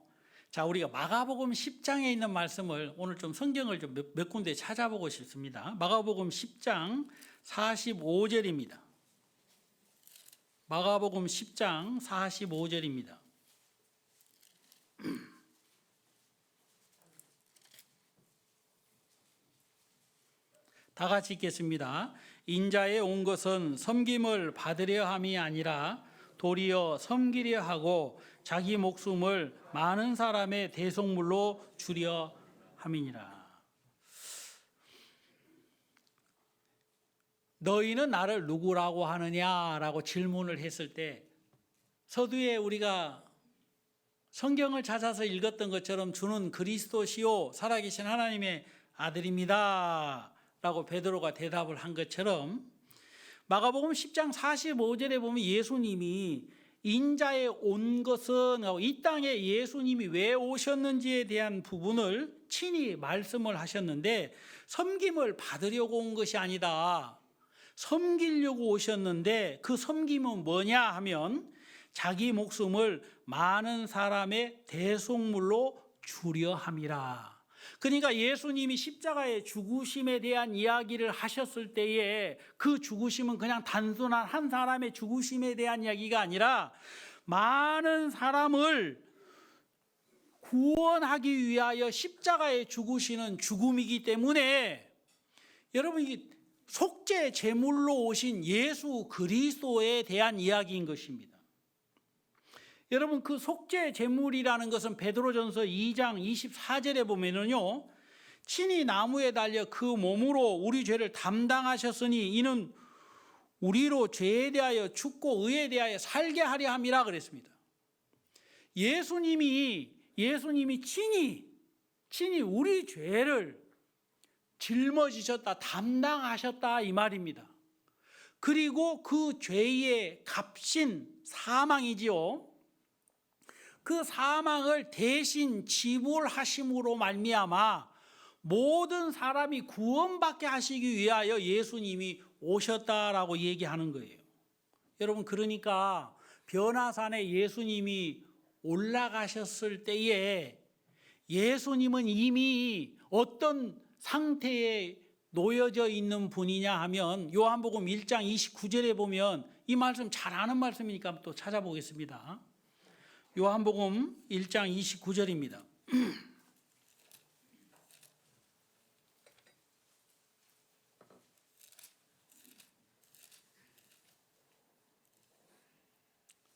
자, 우리가 마가복음 10장에 있는 말씀을 오늘 좀 성경을 좀 몇 군데 찾아보고 싶습니다. 마가복음 10장 45절입니다. 마가복음 10장 45절입니다. 다 같이 읽겠습니다. 인자에 온 것은 섬김을 받으려 함이 아니라 도리어 섬기려 하고 자기 목숨을 많은 사람의 대속물로 주려 함이니라. 너희는 나를 누구라고 하느냐라고 질문을 했을 때 서두에 우리가 성경을 찾아서 읽었던 것처럼 주는 그리스도시요 살아계신 하나님의 아들입니다 라고 베드로가 대답을 한 것처럼 마가복음 10장 45절에 보면 예수님이 인자에 온 것은 이 땅에 예수님이 왜 오셨는지에 대한 부분을 친히 말씀을 하셨는데 섬김을 받으려고 온 것이 아니다. 섬기려고 오셨는데 그 섬김은 뭐냐 하면 자기 목숨을 많은 사람의 대속물로 주려 함이라. 그러니까 예수님이 십자가의 죽으심에 대한 이야기를 하셨을 때에 그 죽으심은 그냥 단순한 한 사람의 죽으심에 대한 이야기가 아니라 많은 사람을 구원하기 위하여 십자가에 죽으시는 죽음이기 때문에 여러분 이 속죄 제물로 오신 예수 그리스도에 대한 이야기인 것입니다. 여러분 그 속죄 제물이라는 것은 베드로전서 2장 24절에 보면은요 친히 나무에 달려 그 몸으로 우리 죄를 담당하셨으니 이는 우리로 죄에 대하여 죽고 의에 대하여 살게 하려 함이라 그랬습니다. 예수님이 친히 우리 죄를 짊어지셨다 담당하셨다 이 말입니다. 그리고 그 죄의 값인 사망이지요. 그 사망을 대신 지불하심으로 말미암아 모든 사람이 구원받게 하시기 위하여 예수님이 오셨다라고 얘기하는 거예요. 여러분 그러니까 변화산에 예수님이 올라가셨을 때에 예수님은 이미 어떤 상태에 놓여져 있는 분이냐 하면 요한복음 1장 29절에 보면 이 말씀 잘 아는 말씀이니까 또 찾아보겠습니다. 요한복음 1장 29절입니다.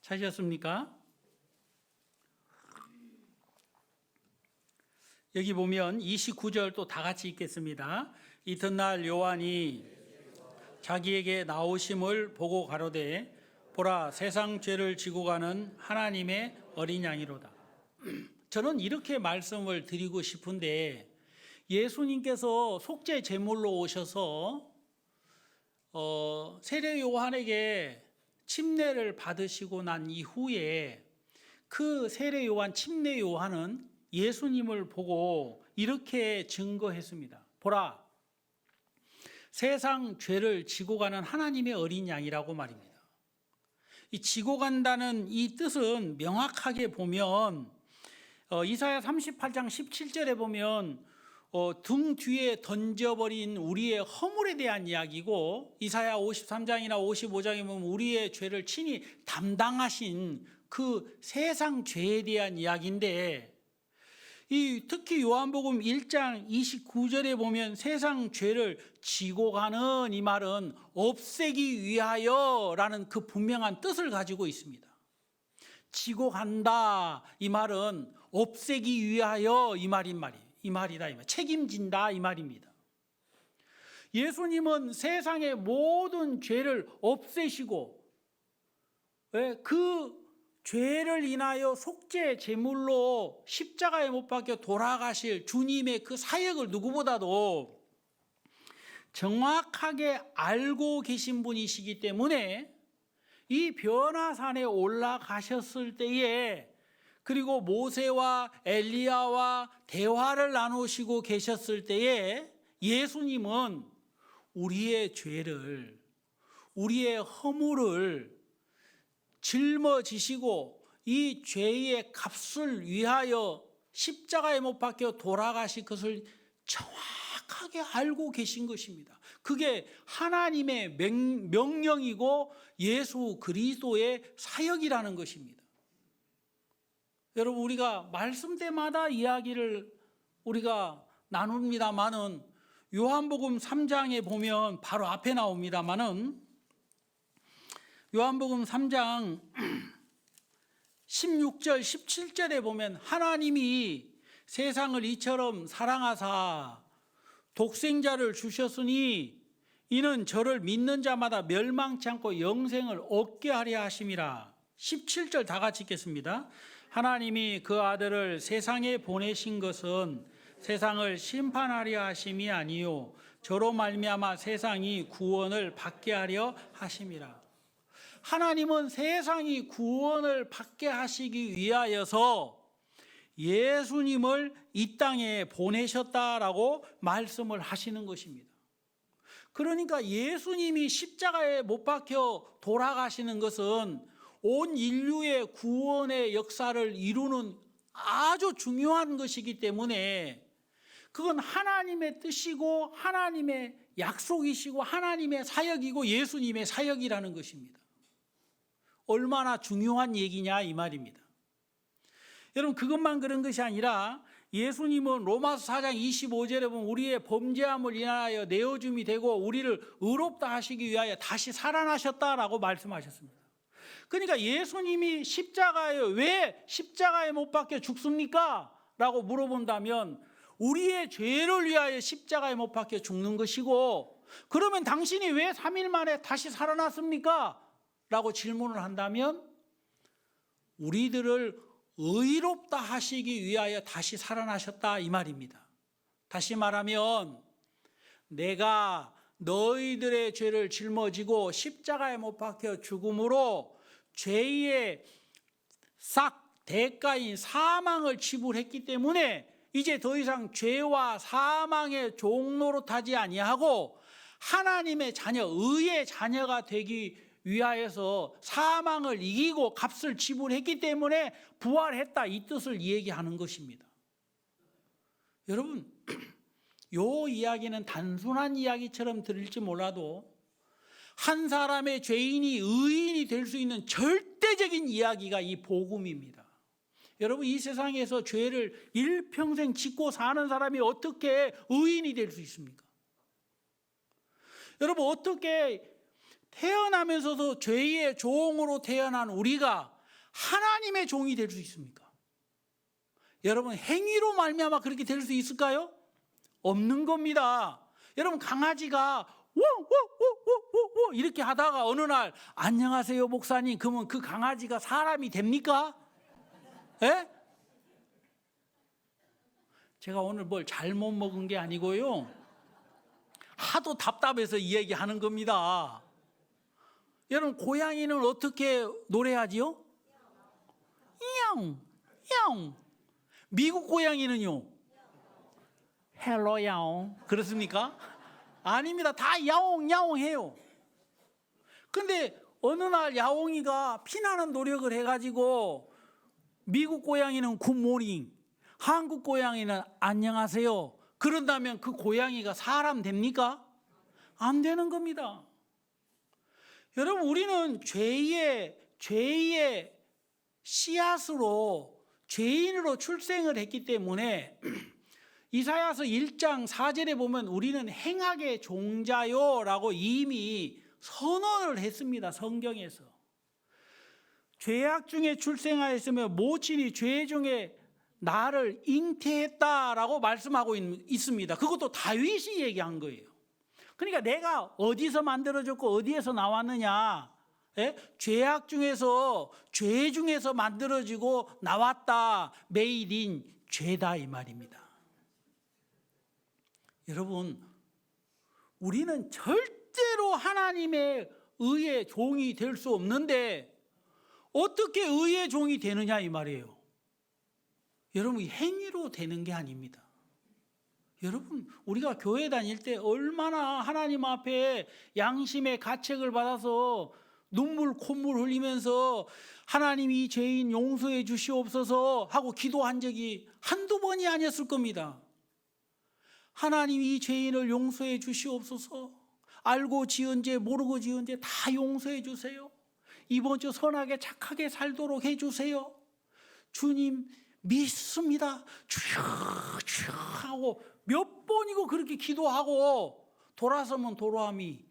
찾으셨습니까? 여기 보면 29절 또 다 같이 읽겠습니다. 이튿날 요한이 자기에게 나오심을 보고 가로되 보라 세상 죄를 지고 가는 하나님의 어린 양이로다. 저는 이렇게 말씀을 드리고 싶은데 예수님께서 속죄 제물로 오셔서 세례 요한에게 침례를 받으시고 난 이후에 그 세례 요한 침례 요한은 예수님을 보고 이렇게 증거했습니다. 보라 세상 죄를 지고 가는 하나님의 어린 양이라고 말입니다. 이 지고 간다는 이 뜻은 명확하게 보면 이사야 38장 17절에 보면 등 뒤에 던져버린 우리의 허물에 대한 이야기고, 이사야 53장이나 55장에 보면 우리의 죄를 친히 담당하신 그 세상 죄에 대한 이야기인데, 특히 요한복음 1장 29절에 보면 세상 죄를 지고 가는 이 말은 없애기 위하여라는 그 분명한 뜻을 가지고 있습니다. 지고 간다 이 말은 없애기 위하여 이 말이다. 책임진다 이 말입니다. 예수님은 세상의 모든 죄를 없애시고 그 죄를 인하여 속죄 제물로 십자가에 못 박혀 돌아가실 주님의 그 사역을 누구보다도 정확하게 알고 계신 분이시기 때문에 이 변화산에 올라가셨을 때에, 그리고 모세와 엘리야와 대화를 나누시고 계셨을 때에 예수님은 우리의 죄를, 우리의 허물을 짊어지시고 이 죄의 값을 위하여 십자가에 못 박혀 돌아가실 것을 정확하게 알고 계신 것입니다. 그게 하나님의 명령이고 예수 그리스도의 사역이라는 것입니다. 여러분, 우리가 말씀 때마다 이야기를 우리가 나눕니다마는 요한복음 3장에 보면 바로 앞에 나옵니다마는 요한복음 3장 16절 17절에 보면 하나님이 세상을 이처럼 사랑하사 독생자를 주셨으니 이는 저를 믿는 자마다 멸망치 않고 영생을 얻게 하려 하심이라. 17절 다 같이 읽겠습니다. 하나님이 그 아들을 세상에 보내신 것은 세상을 심판하려 하심이 아니요 저로 말미암아 세상이 구원을 받게 하려 하심이라. 하나님은 세상이 구원을 받게 하시기 위하여서 예수님을 이 땅에 보내셨다라고 말씀을 하시는 것입니다. 그러니까 예수님이 십자가에 못 박혀 돌아가시는 것은 온 인류의 구원의 역사를 이루는 아주 중요한 것이기 때문에 그건 하나님의 뜻이고 하나님의 약속이시고 하나님의 사역이고 예수님의 사역이라는 것입니다. 얼마나 중요한 얘기냐 이 말입니다. 여러분, 그것만 그런 것이 아니라 예수님은 로마서 4장 25절에 보면 우리의 범죄함을 인하여 내어줌이 되고 우리를 의롭다 하시기 위하여 다시 살아나셨다라고 말씀하셨습니다. 그러니까 예수님이 왜 십자가에 못 박혀 죽습니까? 라고 물어본다면 우리의 죄를 위하여 십자가에 못 박혀 죽는 것이고, 그러면 당신이 왜 3일 만에 다시 살아났습니까? 라고 질문을 한다면 우리들을 의롭다 하시기 위하여 다시 살아나셨다 이 말입니다. 다시 말하면 내가 너희들의 죄를 짊어지고 십자가에 못 박혀 죽음으로 죄의 싹 대가인 사망을 지불했기 때문에 이제 더 이상 죄와 사망의 종노릇하지 아니하고 하나님의 자녀, 의의 자녀가 되기 위하여서 사망을 이기고 값을 지불했기 때문에 부활했다, 이 뜻을 얘기하는 것입니다. 여러분, 이 이야기는 단순한 이야기처럼 들릴지 몰라도 한 사람의 죄인이 의인이 될 수 있는 절대적인 이야기가 이 복음입니다. 여러분, 이 세상에서 죄를 일평생 짓고 사는 사람이 어떻게 의인이 될 수 있습니까? 여러분, 어떻게 태어나면서도 죄의 종으로 태어난 우리가 하나님의 종이 될 수 있습니까? 여러분, 행위로 말미암아 그렇게 될 수 있을까요? 없는 겁니다. 여러분, 강아지가 워워워워워 이렇게 하다가 어느 날 안녕하세요 목사님, 그러면 그 강아지가 사람이 됩니까? 예? 제가 오늘 뭘 잘못 먹은 게 아니고요, 하도 답답해서 이 얘기하는 겁니다. 여러분, 고양이는 어떻게 노래하지요? 야옹 야옹. 미국 고양이는요? 헬로 야옹. 그렇습니까? 아닙니다. 다 야옹 야옹 해요. 근데 어느 날 야옹이가 피나는 노력을 해가지고 미국 고양이는 굿모닝, 한국 고양이는 안녕하세요. 그런다면 그 고양이가 사람 됩니까? 안 되는 겁니다. 여러분, 우리는 죄의 씨앗으로 죄인으로 출생을 했기 때문에 이사야서 1장 4절에 보면 우리는 행악의 종자요라고 이미 선언을 했습니다. 성경에서. 죄악 중에 출생하였으며 모친이 죄 중에 나를 잉태했다라고 말씀하고 있습니다. 그것도 다윗이 얘기한 거예요. 그러니까 내가 어디서 만들어졌고 어디에서 나왔느냐? 죄악 중에서, 죄 중에서 만들어지고 나왔다. 메이드 인 죄다 이 말입니다. 여러분, 우리는 절대로 하나님의 의의 종이 될 수 없는데 어떻게 의의 종이 되느냐 이 말이에요. 여러분, 행위로 되는 게 아닙니다. 여러분, 우리가 교회 다닐 때 얼마나 하나님 앞에 양심의 가책을 받아서 눈물 콧물 흘리면서 하나님 이 죄인 용서해 주시옵소서 하고 기도한 적이 한두 번이 아니었을 겁니다. 하나님 이 죄인을 용서해 주시옵소서. 알고 지은 죄 모르고 지은 죄 다 용서해 주세요. 이번 주 선하게 착하게 살도록 해 주세요. 주님 믿습니다. 주여 주여 하고 몇 번이고 그렇게 기도하고 돌아서면 도로함이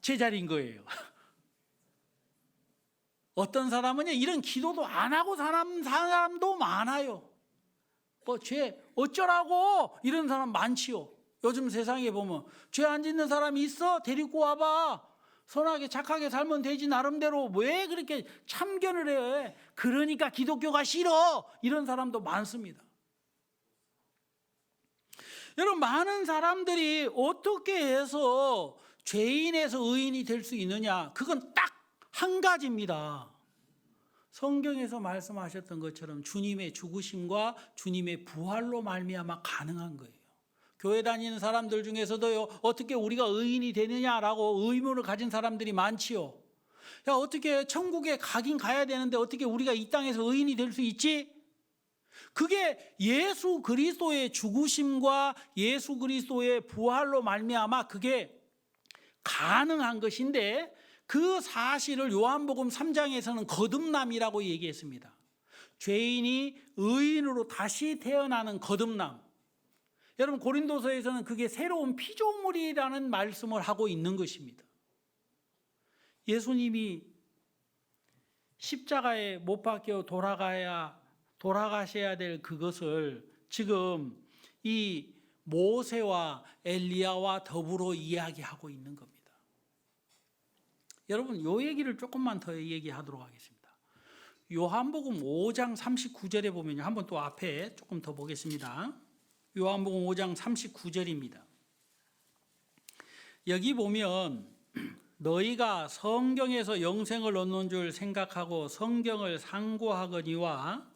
제자리인 거예요. 어떤 사람은 이런 기도도 안 하고 사는 사람도 많아요. 뭐 죄 어쩌라고 이런 사람 많지요. 요즘 세상에 보면 죄 안 짓는 사람이 있어? 데리고 와봐. 선하게 착하게 살면 되지 나름대로. 왜 그렇게 참견을 해? 그러니까 기독교가 싫어. 이런 사람도 많습니다. 여러분, 많은 사람들이 어떻게 해서 죄인에서 의인이 될 수 있느냐? 그건 딱 한 가지입니다. 성경에서 말씀하셨던 것처럼 주님의 죽으심과 주님의 부활로 말미암아 가능한 거예요. 교회 다니는 사람들 중에서도요, 어떻게 우리가 의인이 되느냐라고 의문을 가진 사람들이 많지요. 야, 어떻게 천국에 가긴 가야 되는데 어떻게 우리가 이 땅에서 의인이 될 수 있지? 그게 예수 그리스도의 죽으심과 예수 그리스도의 부활로 말미암아 그게 가능한 것인데, 그 사실을 요한복음 3장에서는 거듭남이라고 얘기했습니다. 죄인이 의인으로 다시 태어나는 거듭남. 여러분, 고린도서에서는 그게 새로운 피조물이라는 말씀을 하고 있는 것입니다. 예수님이 십자가에 못 박혀 돌아가셔야 될 그것을 지금 이 모세와 엘리야와 더불어 이야기하고 있는 겁니다. 여러분, 요 얘기를 조금만 더 얘기하도록 하겠습니다. 요한복음 5장 39절에 보면 한번 또 앞에 조금 더 보겠습니다. 요한복음 5장 39절입니다. 여기 보면 너희가 성경에서 영생을 얻는 줄 생각하고 성경을 상고하거니와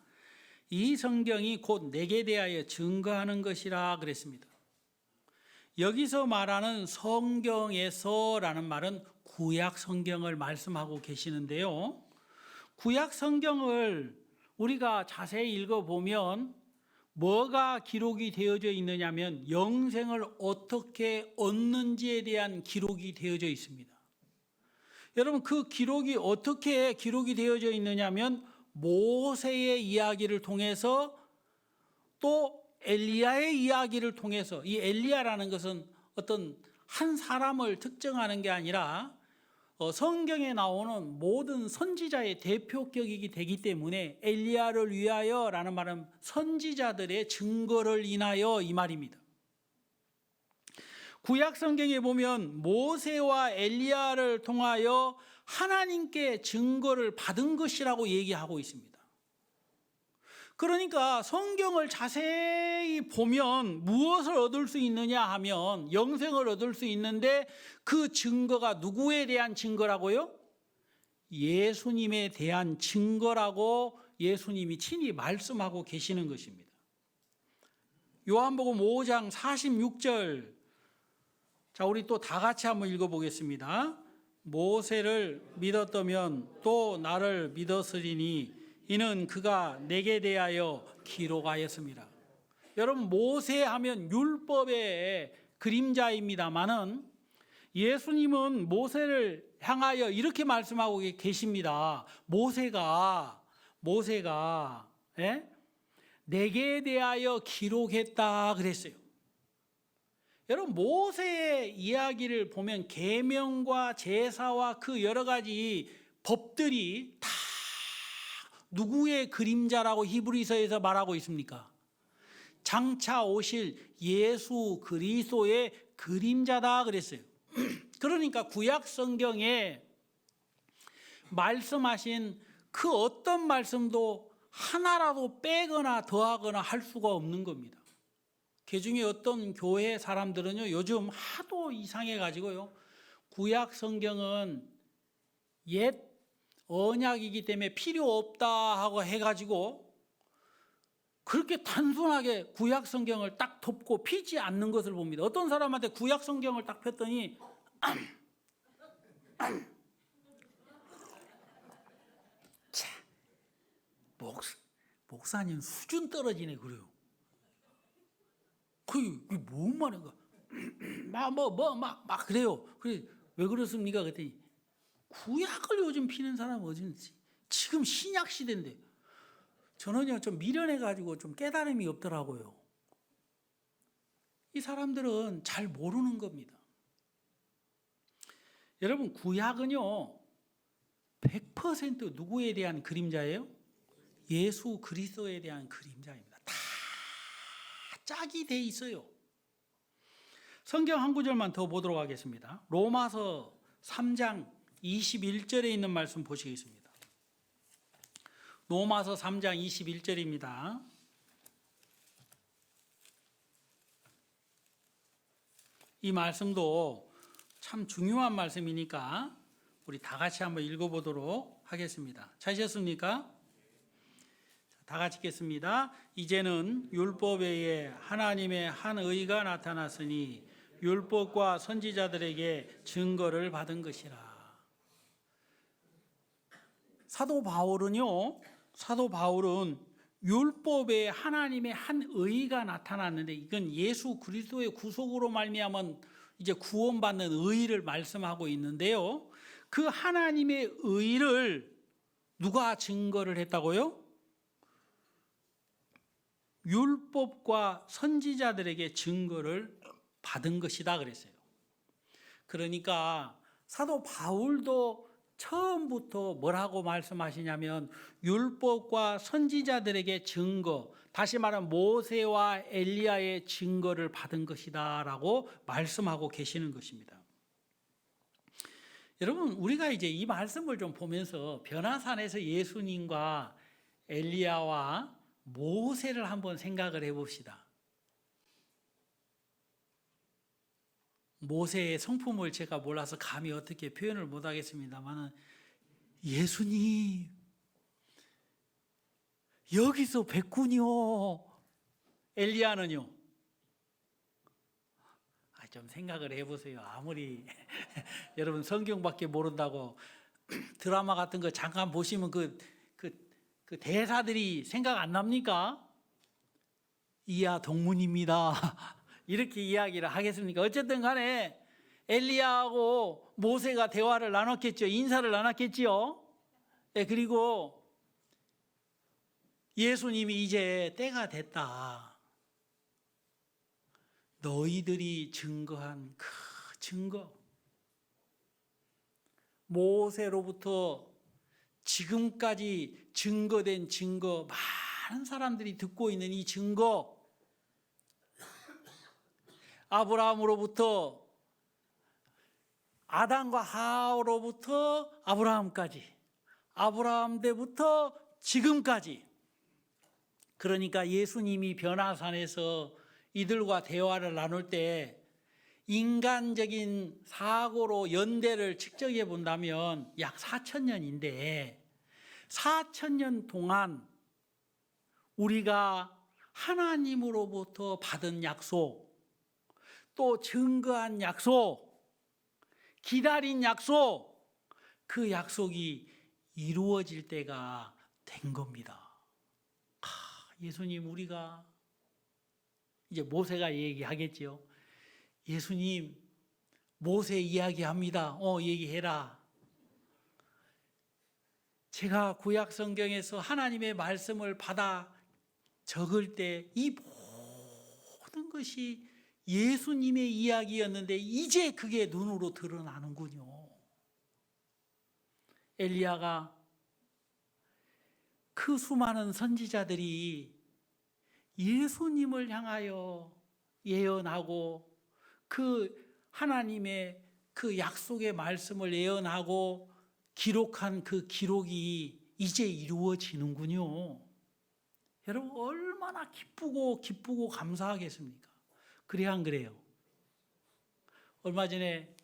이 성경이 곧 내게 대하여 증거하는 것이라 그랬습니다. 여기서 말하는 성경에서라는 말은 구약 성경을 말씀하고 계시는데요. 구약 성경을 우리가 자세히 읽어보면 뭐가 기록이 되어져 있느냐면 영생을 어떻게 얻는지에 대한 기록이 되어져 있습니다. 여러분, 그 기록이 어떻게 기록이 되어져 있느냐면 모세의 이야기를 통해서 또 엘리야의 이야기를 통해서, 이 엘리야라는 것은 어떤 한 사람을 특정하는 게 아니라 성경에 나오는 모든 선지자의 대표격이 되기 때문에 엘리야를 위하여라는 말은 선지자들의 증거를 인하여 이 말입니다. 구약 성경에 보면 모세와 엘리야를 통하여 하나님께 증거를 받은 것이라고 얘기하고 있습니다. 그러니까 성경을 자세히 보면 무엇을 얻을 수 있느냐 하면 영생을 얻을 수 있는데, 그 증거가 누구에 대한 증거라고요? 예수님에 대한 증거라고 예수님이 친히 말씀하고 계시는 것입니다. 요한복음 5장 46절, 자, 우리 또 다 같이 한번 읽어보겠습니다. 모세를 믿었다면 또 나를 믿었으리니 이는 그가 내게 대하여 기록하였습니다. 여러분, 모세 하면 율법의 그림자입니다마는 예수님은 모세를 향하여 이렇게 말씀하고 계십니다. 모세가 내게 대하여 기록했다 그랬어요. 여러분, 모세의 이야기를 보면 계명과 제사와 그 여러 가지 법들이 다 누구의 그림자라고 히브리서에서 말하고 있습니까? 장차 오실 예수 그리스도의 그림자다 그랬어요. 그러니까 구약 성경에 말씀하신 그 어떤 말씀도 하나라도 빼거나 더하거나 할 수가 없는 겁니다. 그중에 어떤 교회 사람들은요, 요즘 하도 이상해 가지고요, 구약 성경은 옛 언약이기 때문에 필요 없다 하고 해가지고 그렇게 단순하게 구약 성경을 딱 덮고 피지 않는 것을 봅니다. 어떤 사람한테 구약 성경을 딱 폈더니 목사님 수준 떨어지네 그래요. 그게 뭔 말인가? 막 그래요. 그래 왜 그렇습니까? 그랬더니 구약을 요즘 피는 사람은 어딘지. 지금 신약 시대인데. 저는요 좀 미련해가지고 좀 깨달음이 없더라고요. 이 사람들은 잘 모르는 겁니다. 여러분, 구약은요 100% 누구에 대한 그림자예요? 예수 그리스도에 대한 그림자입니다. 다 짝이 돼 있어요. 성경 한 구절만 더 보도록 하겠습니다. 로마서 3장 21절에 있는 말씀 보시겠습니다. 로마서 3장 21절입니다. 이 말씀도 참 중요한 말씀이니까 우리 다 같이 한번 읽어보도록 하겠습니다. 찾으셨습니까? 다 같이 읽겠습니다. 이제는 율법 외에 하나님의 한 의가 나타났으니 율법과 선지자들에게 증거를 받은 것이라. 사도 바울은 율법에 하나님의 한 의가 나타났는데 이건 예수 그리스도의 구속으로 말미암은 이제 구원받는 의를 말씀하고 있는데요. 그 하나님의 의를 누가 증거를 했다고요? 율법과 선지자들에게 증거를 받은 것이다 그랬어요. 그러니까 사도 바울도 처음부터 뭐라고 말씀하시냐면 율법과 선지자들에게 증거, 다시 말하면 모세와 엘리야의 증거를 받은 것이다 라고 말씀하고 계시는 것입니다. 여러분, 우리가 이제 이 말씀을 좀 보면서 변화산에서 예수님과 엘리야와 모세를 한번 생각을 해봅시다. 모세의 성품을 제가 몰라서 감히 어떻게 표현을 못하겠습니다만 예수님 여기서 뵙군요. 엘리야는요? 좀 생각을 해보세요. 아무리 여러분 성경밖에 모른다고 드라마 같은 거 잠깐 보시면 그 대사들이 생각 안 납니까? 이야 동문입니다. 이렇게 이야기를 하겠습니까? 어쨌든 간에 엘리야하고 모세가 대화를 나눴겠죠. 인사를 나눴겠지요. 네, 그리고 예수님이 이제 때가 됐다. 너희들이 증거한 그 증거, 모세로부터 지금까지 증거된 증거, 많은 사람들이 듣고 있는 이 증거, 아브라함으로부터 아담과 하와로부터 아브라함까지, 아브라함 때부터 지금까지. 그러니까 예수님이 변화산에서 이들과 대화를 나눌 때 인간적인 사고로 연대를 측정해 본다면 약 4,000년인데 4,000년 동안 우리가 하나님으로부터 받은 약속, 또 증거한 약속, 기다린 약속, 그 약속이 이루어질 때가 된 겁니다. 예수님, 우리가 이제 모세가 얘기하겠죠. 예수님, 모세 이야기합니다. 얘기해라. 제가 구약 성경에서 하나님의 말씀을 받아 적을 때 이 모든 것이 예수님의 이야기였는데 이제 그게 눈으로 드러나는군요. 엘리야가 그 수많은 선지자들이 예수님을 향하여 예언하고 그 하나님의 그 약속의 말씀을 예언하고 기록한 그 기록이 이제 이루어지는군요. 여러분 얼마나 기쁘고 감사하겠습니까? 그래야 안 그래요? 얼마 전에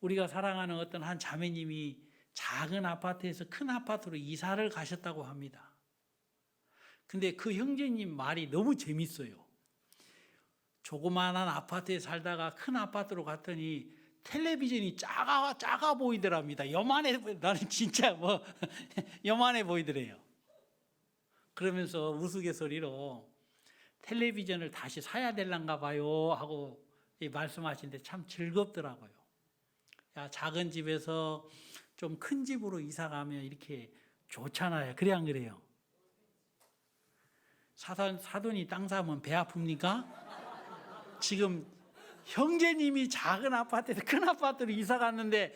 우리가 사랑하는 어떤 한 자매님이 작은 아파트에서 큰 아파트로 이사를 가셨다고 합니다. 근데 그 형제님 말이 너무 재밌어요. 조그마한 아파트에 살다가 큰 아파트로 갔더니 텔레비전이 작아 보이더랍니다. 요만해, 나는 진짜 요만해 보이더래요. 그러면서 우스갯소리로 텔레비전을 다시 사야 될란가 봐요 하고 말씀하시는데 참 즐겁더라고요. 야, 작은 집에서 좀 큰 집으로 이사 가면 이렇게 좋잖아요. 그래 안 그래요? 사돈이 땅 사면 배 아픕니까? 지금 형제님이 작은 아파트에서 큰 아파트로 이사 갔는데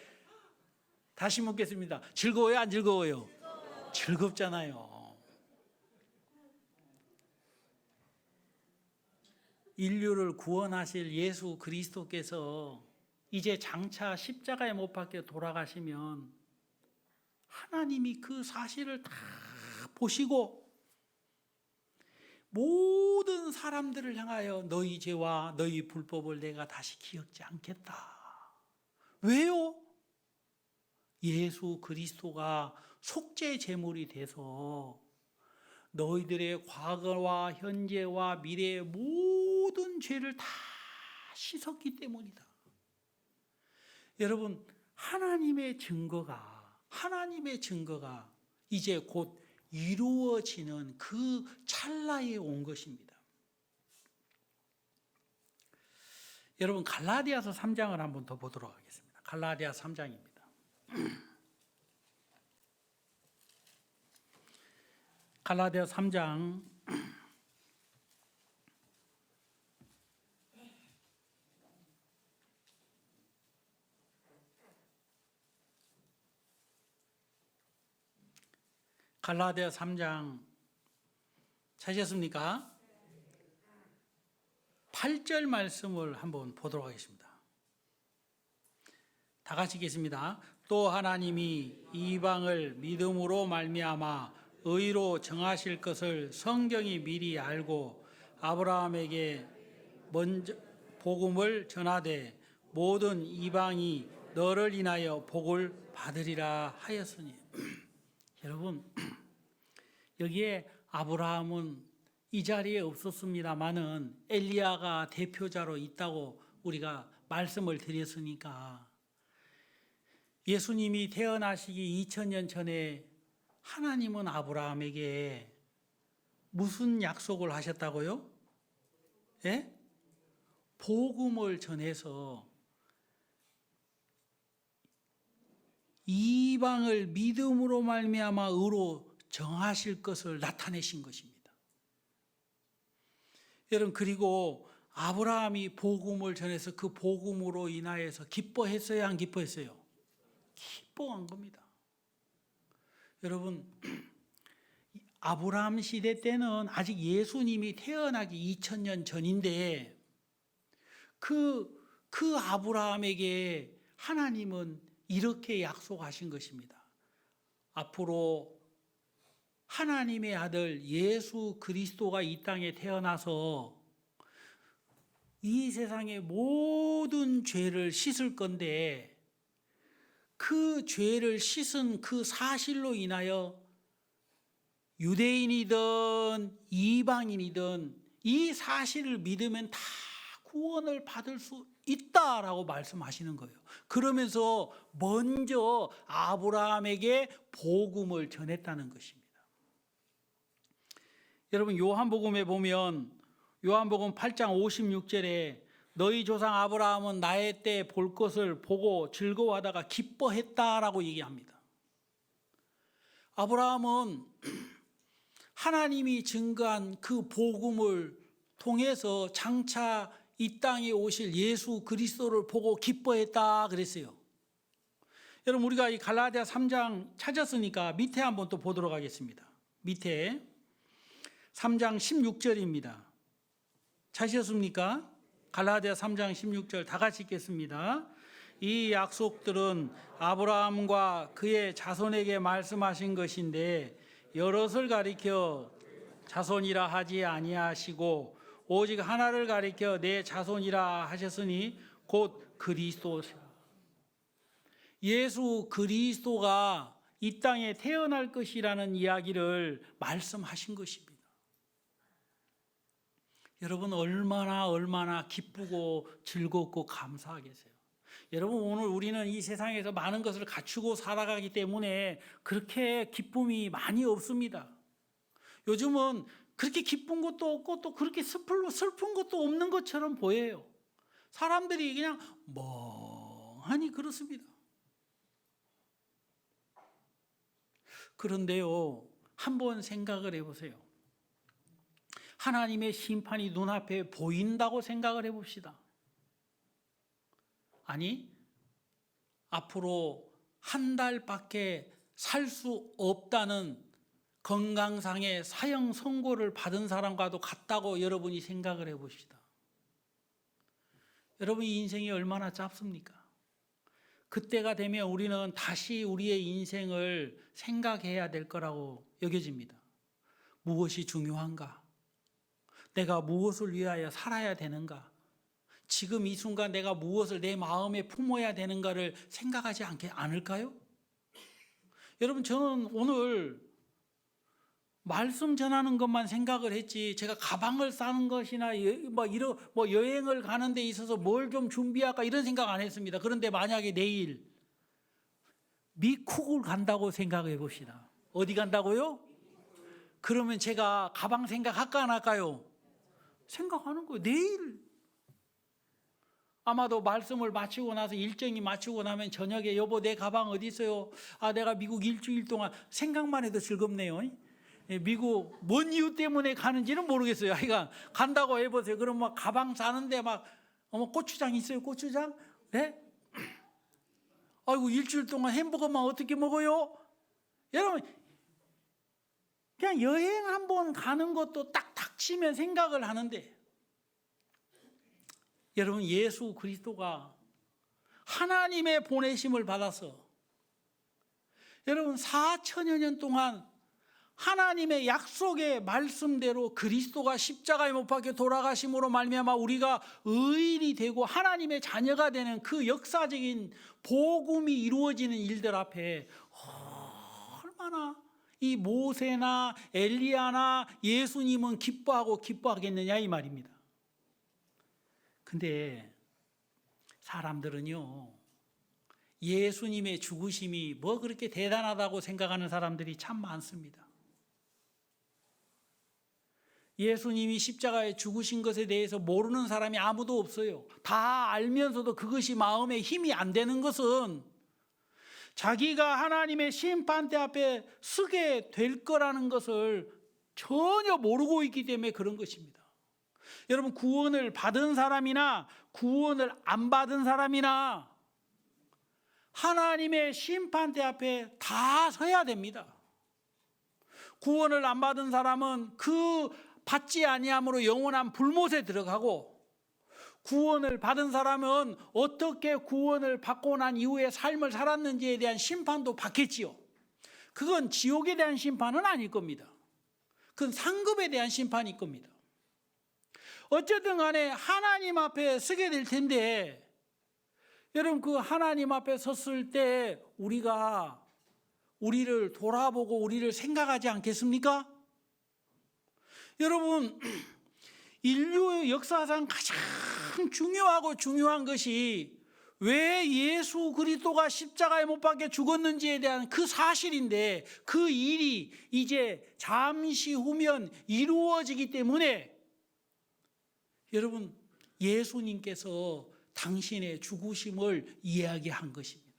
다시 묻겠습니다. 즐거워요? 안 즐거워요? 즐겁잖아요. 인류를 구원하실 예수 그리스도께서 이제 장차 십자가에 못 박혀 돌아가시면 하나님이 그 사실을 다 보시고 모든 사람들을 향하여 너희 죄와 너희 불법을 내가 다시 기억지 않겠다. 왜요? 예수 그리스도가 속죄 제물이 돼서 너희들의 과거와 현재와 미래의 모든 죄를 다 씻었기 때문이다. 여러분, 하나님의 증거가 이제 곧 이루어지는 그 찰나에 온 것입니다. 여러분, 갈라디아서 3장을 한번 더 보도록 하겠습니다. 갈라디아 3장입니다. 갈라디아 3장 찾으셨습니까? 8절 말씀을 한번 보도록 하겠습니다. 다 같이 읽겠습니다. 또 하나님이 이방을 믿음으로 말미암아 의로 정하실 것을 성경이 미리 알고 아브라함에게 먼저 복음을 전하되 모든 이방이 너를 인하여 복을 받으리라 하였으니. 여러분, 여기에 아브라함은 이 자리에 없었습니다마는 엘리야가 대표자로 있다고 우리가 말씀을 드렸으니까 예수님이 태어나시기 2000년 전에 하나님은 아브라함에게 무슨 약속을 하셨다고요? 예? 복음을 전해서 이방을 믿음으로 말미암아 의로 정하실 것을 나타내신 것입니다. 여러분, 그리고 아브라함이 복음을 전해서 그 복음으로 인하여서 기뻐했어요, 안 기뻐했어요? 기뻐한 겁니다. 여러분, 아브라함 시대 때는 아직 예수님이 태어나기 2000년 전인데 그 아브라함에게 하나님은 이렇게 약속하신 것입니다. 앞으로 하나님의 아들 예수 그리스도가 이 땅에 태어나서 이 세상의 모든 죄를 씻을 건데 그 죄를 씻은 그 사실로 인하여 유대인이든 이방인이든 이 사실을 믿으면 다 구원을 받을 수 있다라고 말씀하시는 거예요. 그러면서 먼저 아브라함에게 복음을 전했다는 것입니다. 여러분, 요한복음에 보면 요한복음 8장 56절에 너희 조상 아브라함은 나의 때 볼 것을 보고 즐거워하다가 기뻐했다라고 얘기합니다. 아브라함은 하나님이 증거한 그 복음을 통해서 장차 이 땅에 오실 예수 그리스도를 보고 기뻐했다 그랬어요. 여러분, 우리가 이 갈라디아 3장 찾았으니까 밑에 한번 또 보도록 하겠습니다. 밑에 3장 16절입니다. 찾으셨습니까? 갈라디아 3장 16절 다 같이 읽겠습니다. 이 약속들은 아브라함과 그의 자손에게 말씀하신 것인데 여럿을 가리켜 자손이라 하지 아니하시고 오직 하나를 가리켜 내 자손이라 하셨으니 곧 그리스도시라. 예수 그리스도가 이 땅에 태어날 것이라는 이야기를 말씀하신 것입니다. 여러분, 얼마나 기쁘고 즐겁고 감사하겠어요. 여러분, 오늘 우리는 이 세상에서 많은 것을 갖추고 살아가기 때문에 그렇게 기쁨이 많이 없습니다. 요즘은 그렇게 기쁜 것도 없고 또 그렇게 슬픈 것도 없는 것처럼 보여요. 사람들이 그냥 멍하니 그렇습니다. 그런데요, 한번 생각을 해보세요. 하나님의 심판이 눈앞에 보인다고 생각을 해봅시다. 아니, 앞으로 한 달밖에 살 수 없다는 건강상의 사형 선고를 받은 사람과도 같다고 여러분이 생각을 해봅시다. 여러분, 이 인생이 얼마나 짧습니까? 그때가 되면 우리는 다시 우리의 인생을 생각해야 될 거라고 여겨집니다. 무엇이 중요한가? 내가 무엇을 위하여 살아야 되는가? 지금 이 순간 내가 무엇을 내 마음에 품어야 되는가를 생각하지 않을까요? 여러분, 저는 오늘 말씀 전하는 것만 생각을 했지 제가 가방을 싸는 것이나 여행을 가는 데 있어서 뭘 좀 준비할까 이런 생각 안 했습니다. 그런데 만약에 내일 미국을 간다고 생각해 봅시다. 어디 간다고요? 그러면 제가 가방 생각할까 안 할까요? 생각하는 거예요. 내일 아마도 말씀을 마치고 나서 일정이 마치고 나면 저녁에 여보 내 가방 어디 있어요? 아, 내가 미국 일주일 동안 생각만 해도 즐겁네요. 미국 뭔 이유 때문에 가는지는 모르겠어요. 하여간 간다고 해보세요. 그럼 막 가방 싸는데 막 고추장 있어요? 고추장? 네? 아이고, 일주일 동안 햄버거만 어떻게 먹어요? 여러분, 그냥 여행 한번 가는 것도 딱 닥치면 생각을 하는데, 여러분, 예수 그리스도가 하나님의 보내심을 받아서 여러분 4천여 년 동안 하나님의 약속의 말씀대로 그리스도가 십자가에 못 박혀 돌아가심으로 말미암아 우리가 의인이 되고 하나님의 자녀가 되는 그 역사적인 복음이 이루어지는 일들 앞에 얼마나 이 모세나 엘리야나 예수님은 기뻐하겠느냐 이 말입니다. 근데 사람들은요, 예수님의 죽으심이 뭐 그렇게 대단하다고 생각하는 사람들이 참 많습니다. 예수님이 십자가에 죽으신 것에 대해서 모르는 사람이 아무도 없어요. 다 알면서도 그것이 마음에 힘이 안 되는 것은 자기가 하나님의 심판대 앞에 서게 될 거라는 것을 전혀 모르고 있기 때문에 그런 것입니다. 여러분, 구원을 받은 사람이나 구원을 안 받은 사람이나 하나님의 심판대 앞에 다 서야 됩니다. 구원을 안 받은 사람은 그 받지 아니함으로 영원한 불못에 들어가고, 구원을 받은 사람은 어떻게 구원을 받고 난 이후에 삶을 살았는지에 대한 심판도 받겠지요. 그건 지옥에 대한 심판은 아닐 겁니다. 그건 상급에 대한 심판일 겁니다. 어쨌든 간에 하나님 앞에 서게 될 텐데, 여러분, 그 하나님 앞에 섰을 때 우리가 우리를 돌아보고 우리를 생각하지 않겠습니까? 여러분, 인류 역사상 가장 중요한 것이 왜 예수 그리스도가 십자가에 못 박혀 죽었는지에 대한 그 사실인데, 그 일이 이제 잠시 후면 이루어지기 때문에 여러분, 예수님께서 당신의 죽으심을 이야기한 것입니다.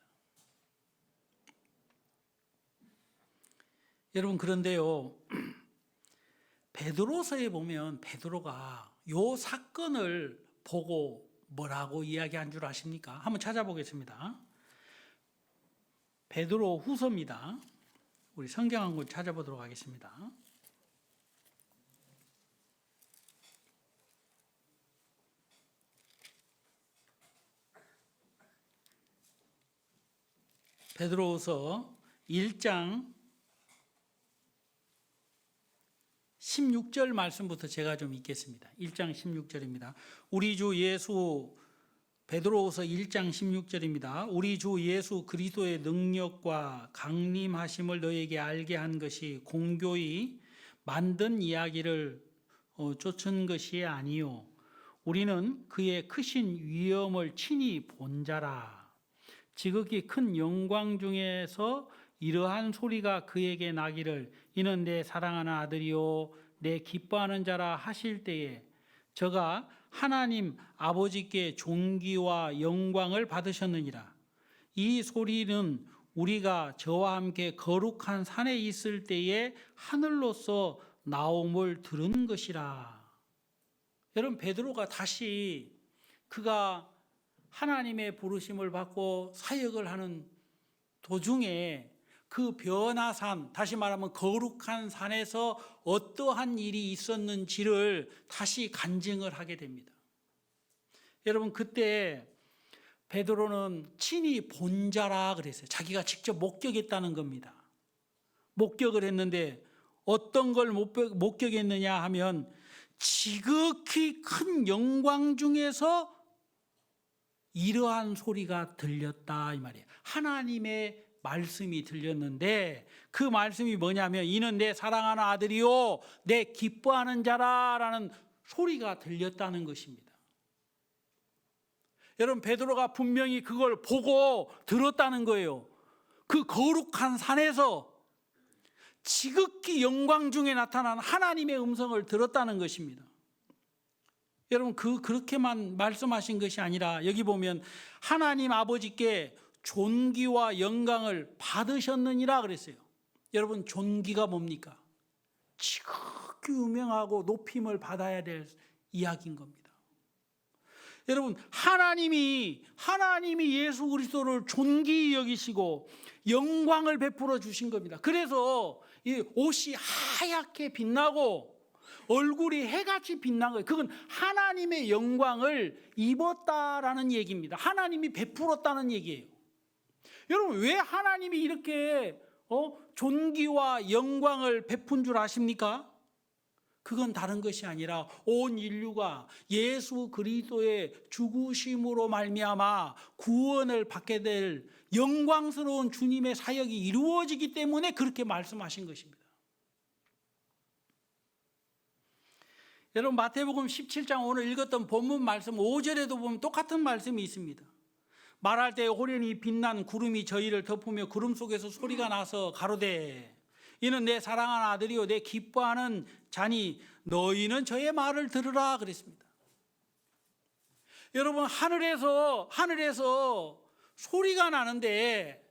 여러분, 그런데요, 베드로서에 보면 베드로가 요 사건을 보고 뭐라고 이야기한 줄 아십니까? 한번 찾아보겠습니다. 베드로 후서입니다. 우리 성경 한 권 찾아보도록 하겠습니다. 베드로후서 1장 16절 말씀부터 제가 좀 읽겠습니다. 1장 16절입니다. 우리 주 예수, 베드로후서 1장 16절입니다. 우리 주 예수 그리스도의 능력과 강림하심을 너에게 알게 한 것이 공교히 만든 이야기를 쫓은 것이 아니요, 우리는 그의 크신 위엄을 친히 본 자라. 지극히 큰 영광 중에서 이러한 소리가 그에게 나기를, 이는 내 사랑하는 아들이요 내 기뻐하는 자라 하실 때에 저가 하나님 아버지께 존귀와 영광을 받으셨느니라. 이 소리는 우리가 저와 함께 거룩한 산에 있을 때에 하늘로서 나옴을 들은 것이라. 여러분, 베드로가 다시 그가 하나님의 부르심을 받고 사역을 하는 도중에 그 변화산, 다시 말하면 거룩한 산에서 어떠한 일이 있었는지를 다시 간증을 하게 됩니다. 여러분, 그때 베드로는 친히 본 자라 그랬어요. 자기가 직접 목격했다는 겁니다. 목격을 했는데 어떤 걸 목격했느냐 하면 지극히 큰 영광 중에서 이러한 소리가 들렸다 이 말이에요. 하나님의 말씀이 들렸는데 그 말씀이 뭐냐면, 이는 내 사랑하는 아들이요 내 기뻐하는 자라라는 소리가 들렸다는 것입니다. 여러분, 베드로가 분명히 그걸 보고 들었다는 거예요. 그 거룩한 산에서 지극히 영광 중에 나타난 하나님의 음성을 들었다는 것입니다. 여러분, 그렇게만 말씀하신 것이 아니라 여기 보면 하나님 아버지께 존귀와 영광을 받으셨느니라 그랬어요. 여러분, 존귀가 뭡니까? 지극히 유명하고 높임을 받아야 될 이야기인 겁니다. 여러분, 하나님이 예수 그리스도를 존귀히 여기시고 영광을 베풀어 주신 겁니다. 그래서 이 옷이 하얗게 빛나고 얼굴이 해같이 빛난 거예요. 그건 하나님의 영광을 입었다라는 얘기입니다. 하나님이 베풀었다는 얘기예요. 여러분, 왜 하나님이 이렇게 존귀와 영광을 베푼 줄 아십니까? 그건 다른 것이 아니라 온 인류가 예수 그리스도의 죽으심으로 말미암아 구원을 받게 될 영광스러운 주님의 사역이 이루어지기 때문에 그렇게 말씀하신 것입니다. 여러분, 마태복음 17장 오늘 읽었던 본문 말씀 5절에도 보면 똑같은 말씀이 있습니다. 말할 때 호련히 빛난 구름이 저희를 덮으며 구름 속에서 소리가 나서 가로되, 이는 내 사랑하는 아들이요 내 기뻐하는 자니 너희는 저의 말을 들으라 그랬습니다. 여러분, 하늘에서 소리가 나는데,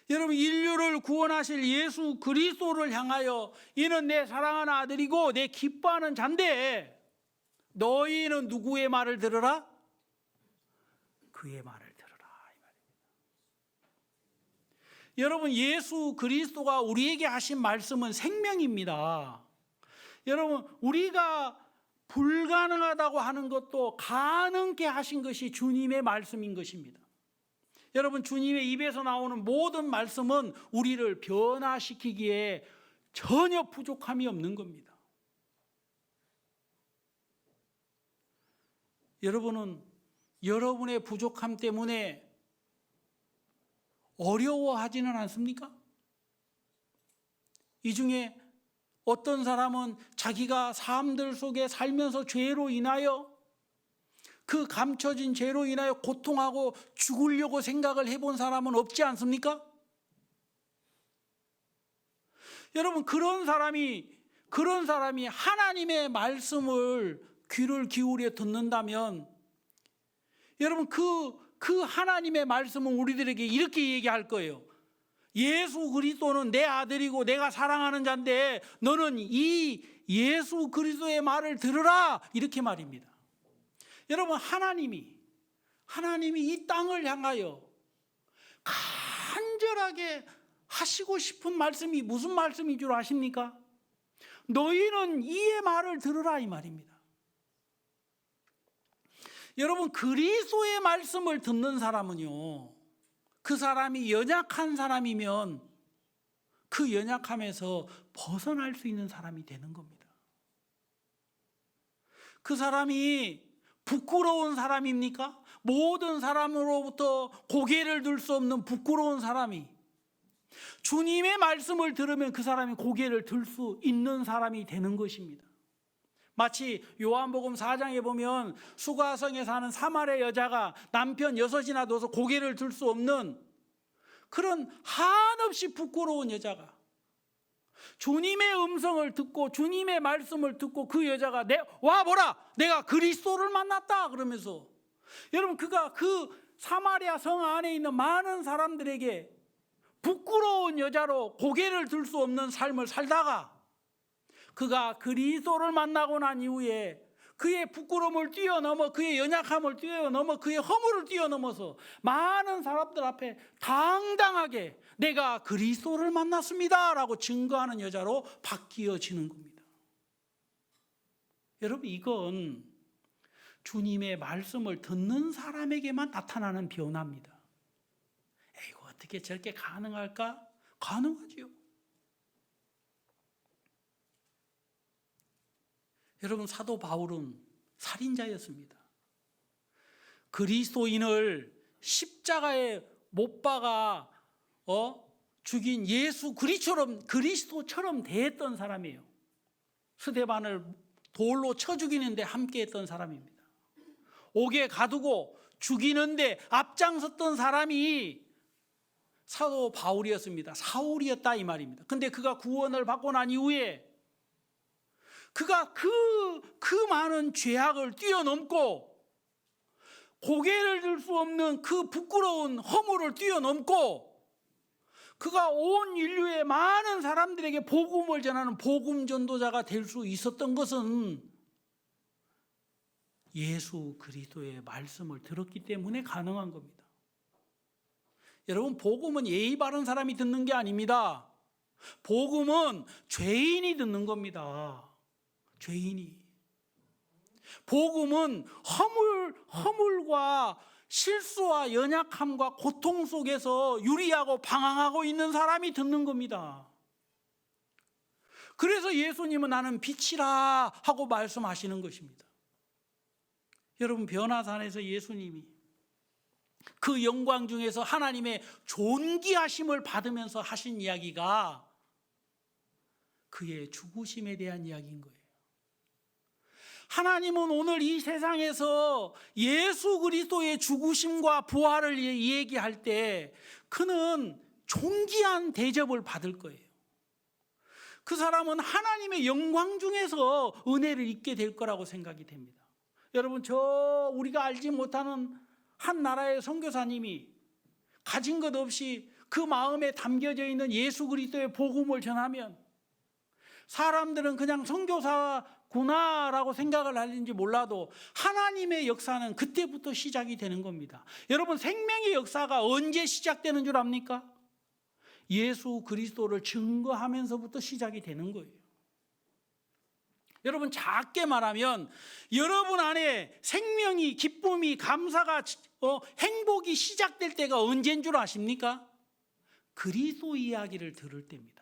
여러분, 인류를 구원하실 예수 그리스도를 향하여 이는 내 사랑하는 아들이고 내 기뻐하는 자인데 너희는 누구의 말을 들으라? 그의 말을 들으라 이 말입니다. 여러분, 예수 그리스도가 우리에게 하신 말씀은 생명입니다. 여러분, 우리가 불가능하다고 하는 것도 가능케 하신 것이 주님의 말씀인 것입니다. 여러분, 주님의 입에서 나오는 모든 말씀은 우리를 변화시키기에 전혀 부족함이 없는 겁니다. 여러분은 여러분의 부족함 때문에 어려워하지는 않습니까? 이 중에 어떤 사람은 자기가 사람들 속에 살면서 죄로 인하여 그 감춰진 죄로 인하여 고통하고 죽으려고 생각을 해본 사람은 없지 않습니까? 여러분, 그런 사람이 하나님의 말씀을 귀를 기울여 듣는다면 여러분, 그 하나님의 말씀은 우리들에게 이렇게 얘기할 거예요. 예수 그리스도는 내 아들이고 내가 사랑하는 자인데 너는 이 예수 그리스도의 말을 들으라, 이렇게 말입니다. 여러분, 하나님이 이 땅을 향하여 간절하게 하시고 싶은 말씀이 무슨 말씀인 줄 아십니까? 너희는 이의 말을 들으라, 이 말입니다. 여러분, 그리스도의 말씀을 듣는 사람은요, 그 사람이 연약한 사람이면 그 연약함에서 벗어날 수 있는 사람이 되는 겁니다. 그 사람이 부끄러운 사람입니까? 모든 사람으로부터 고개를 들 수 없는 부끄러운 사람이 주님의 말씀을 들으면 그 사람이 고개를 들 수 있는 사람이 되는 것입니다. 마치 요한복음 4장에 보면 수가성에 사는 사마리아 여자가 남편 6이나 둬서 고개를 들 수 없는 그런 한없이 부끄러운 여자가 주님의 음성을 듣고 주님의 말씀을 듣고 그 여자가 와보라, 내가 그리스도를 만났다 그러면서, 여러분, 그가 그 사마리아 성 안에 있는 많은 사람들에게 부끄러운 여자로 고개를 들 수 없는 삶을 살다가 그가 그리스도를 만나고 난 이후에 그의 부끄러움을 뛰어넘어, 그의 연약함을 뛰어넘어, 그의 허물을 뛰어넘어서 많은 사람들 앞에 당당하게 내가 그리스도를 만났습니다 라고 증거하는 여자로 바뀌어지는 겁니다. 여러분, 이건 주님의 말씀을 듣는 사람에게만 나타나는 변화입니다. 에이고, 어떻게 저렇게 가능할까? 가능하지요. 여러분, 사도 바울은 살인자였습니다. 그리스도인을 십자가에 못 박아 죽인 예수 그리스도처럼 대했던 사람이에요. 스데반을 돌로 쳐 죽이는데 함께했던 사람입니다. 옥에 가두고 죽이는데 앞장섰던 사람이 사도 바울이었습니다. 사울이었다, 이 말입니다. 근데 그가 구원을 받고 난 이후에 그가 그 많은 죄악을 뛰어넘고 고개를 들 수 없는 그 부끄러운 허물을 뛰어넘고 그가 온 인류의 많은 사람들에게 복음을 전하는 복음 전도자가 될 수 있었던 것은 예수 그리스도의 말씀을 들었기 때문에 가능한 겁니다. 여러분, 복음은 예의 바른 사람이 듣는 게 아닙니다. 복음은 죄인이 듣는 겁니다. 죄인이. 복음은 허물과 실수와 연약함과 고통 속에서 유리하고 방황하고 있는 사람이 듣는 겁니다. 그래서 예수님은 나는 빛이라 하고 말씀하시는 것입니다. 여러분, 변화산에서 예수님이 그 영광 중에서 하나님의 존귀하심을 받으면서 하신 이야기가 그의 죽으심에 대한 이야기인 거예요. 하나님은 오늘 이 세상에서 예수 그리스도의 죽으심과 부활을 얘기할 때 그는 존귀한 대접을 받을 거예요. 그 사람은 하나님의 영광 중에서 은혜를 입게 될 거라고 생각이 됩니다. 여러분, 우리가 알지 못하는 한 나라의 선교사님이 가진 것 없이 그 마음에 담겨져 있는 예수 그리스도의 복음을 전하면 사람들은 그냥 선교사구나라고 생각을 하는지 몰라도 하나님의 역사는 그때부터 시작이 되는 겁니다. 여러분, 생명의 역사가 언제 시작되는 줄 압니까? 예수 그리스도를 증거하면서부터 시작이 되는 거예요. 여러분, 작게 말하면 여러분 안에 생명이, 기쁨이, 감사가, 행복이 시작될 때가 언제인 줄 아십니까? 그리스도 이야기를 들을 때입니다.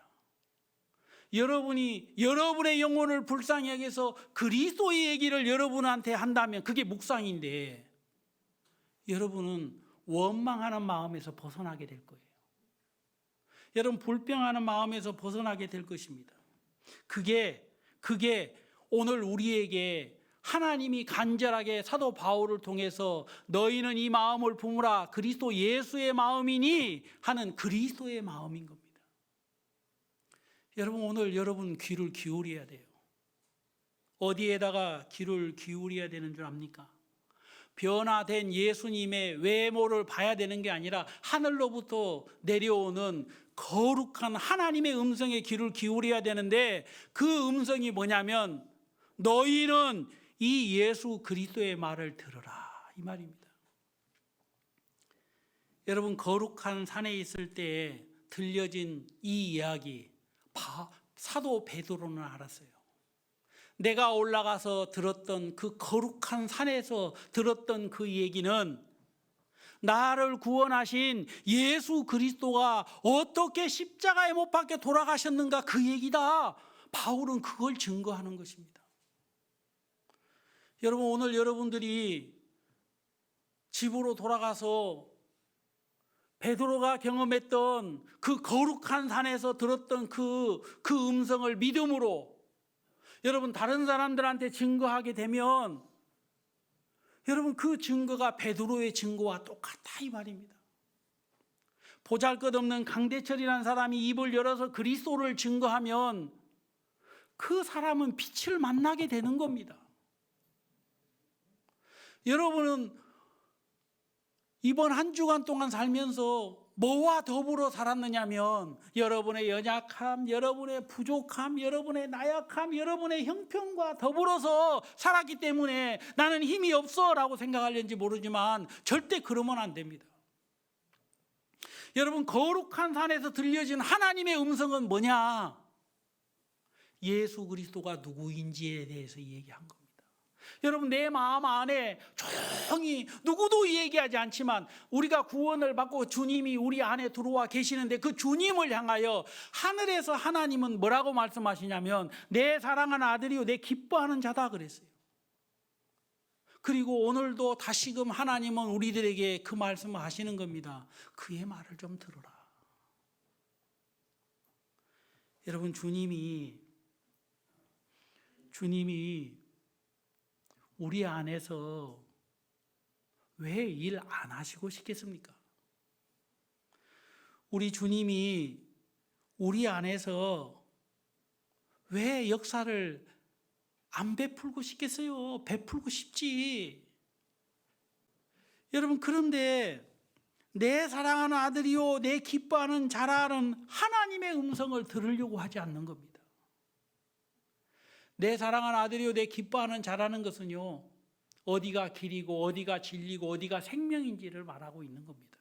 여러분이 여러분의 영혼을 불쌍히 여겨서 그리스도의 얘기를 여러분한테 한다면 그게 묵상인데 여러분은 원망하는 마음에서 벗어나게 될 거예요. 여러분, 불평하는 마음에서 벗어나게 될 것입니다. 그게 오늘 우리에게 하나님이 간절하게 사도 바울을 통해서 너희는 이 마음을 품으라 그리스도 예수의 마음이니 하는 그리스도의 마음인 겁니다. 여러분, 오늘 여러분 귀를 기울여야 돼요. 어디에다가 귀를 기울여야 되는 줄 압니까? 변화된 예수님의 외모를 봐야 되는 게 아니라 하늘로부터 내려오는 거룩한 하나님의 음성에 귀를 기울여야 되는데, 그 음성이 뭐냐면 너희는 이 예수 그리스도의 말을 들으라, 이 말입니다. 여러분, 거룩한 산에 있을 때 들려진 이 이야기, 사도 베드로는 알았어요. 내가 올라가서 들었던 그 거룩한 산에서 들었던 그 얘기는 나를 구원하신 예수 그리스도가 어떻게 십자가에 못 박혀 돌아가셨는가, 그 얘기다. 바울은 그걸 증거하는 것입니다. 여러분, 오늘 여러분들이 집으로 돌아가서 베드로가 경험했던 그 거룩한 산에서 들었던 그 음성을 믿음으로 여러분 다른 사람들한테 증거하게 되면 여러분 그 증거가 베드로의 증거와 똑같다, 이 말입니다. 보잘것없는 강대철이라는 사람이 입을 열어서 그리스도를 증거하면 그 사람은 빛을 만나게 되는 겁니다. 여러분은 이번 한 주간 동안 살면서 뭐와 더불어 살았느냐면 여러분의 연약함, 여러분의 부족함, 여러분의 나약함, 여러분의 형편과 더불어서 살았기 때문에 나는 힘이 없어 라고 생각하려는지 모르지만 절대 그러면 안 됩니다. 여러분, 거룩한 산에서 들려진 하나님의 음성은 뭐냐? 예수 그리스도가 누구인지에 대해서 얘기한 겁니다. 여러분, 내 마음 안에 조용히 누구도 얘기하지 않지만 우리가 구원을 받고 주님이 우리 안에 들어와 계시는데 그 주님을 향하여 하늘에서 하나님은 뭐라고 말씀하시냐면 내 사랑하는 아들이요 내 기뻐하는 자다 그랬어요. 그리고 오늘도 다시금 하나님은 우리들에게 그 말씀을 하시는 겁니다. 그의 말을 좀 들어라. 여러분, 주님이 우리 안에서 왜 일 안 하시고 싶겠습니까? 우리 주님이 우리 안에서 왜 역사를 안 베풀고 싶겠어요? 베풀고 싶지. 여러분, 그런데 내 사랑하는 아들이요 내 기뻐하는 자라는 하나님의 음성을 들으려고 하지 않는 겁니다. 내 사랑하는 아들이요 내 기뻐하는 자라는 것은요, 어디가 길이고 어디가 진리고 어디가 생명인지를 말하고 있는 겁니다.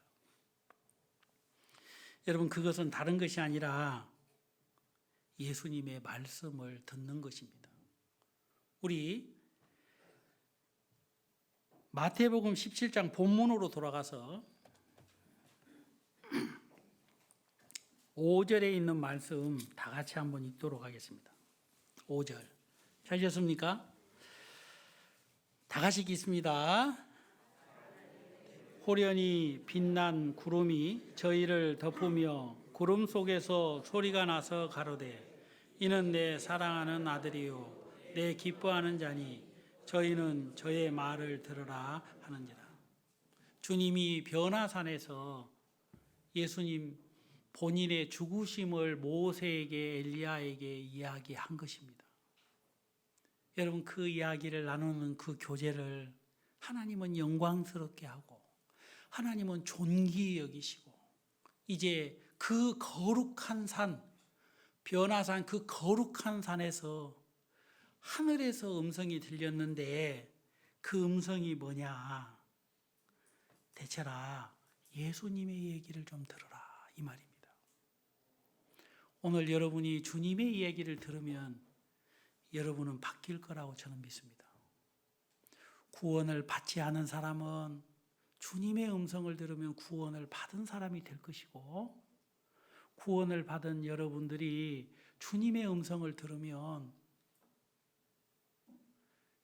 여러분, 그것은 다른 것이 아니라 예수님의 말씀을 듣는 것입니다. 우리 마태복음 17장 본문으로 돌아가서 5절에 있는 말씀 다 같이 한번 읽도록 하겠습니다. 5절 찾으셨습니까? 다 같이 읽습니다. 호련히 빛난 구름이 저희를 덮으며 구름 속에서 소리가 나서 가로되 이는 내 사랑하는 아들이요 내 기뻐하는 자니 저희는 저의 말을 들으라 하는지라. 주님이 변화산에서 예수님 본인의 죽으심을 모세에게 엘리야에게 이야기한 것입니다. 여러분, 그 이야기를 나누는 그 교제를 하나님은 영광스럽게 하고 하나님은 존귀히 여기시고 이제 그 거룩한 산, 변화산, 그 거룩한 산에서 하늘에서 음성이 들렸는데 그 음성이 뭐냐? 대체라 예수님의 얘기를 좀 들어라, 이 말입니다. 오늘 여러분이 주님의 이야기를 들으면 여러분은 바뀔 거라고 저는 믿습니다. 구원을 받지 않은 사람은 주님의 음성을 들으면 구원을 받은 사람이 될 것이고, 구원을 받은 여러분들이 주님의 음성을 들으면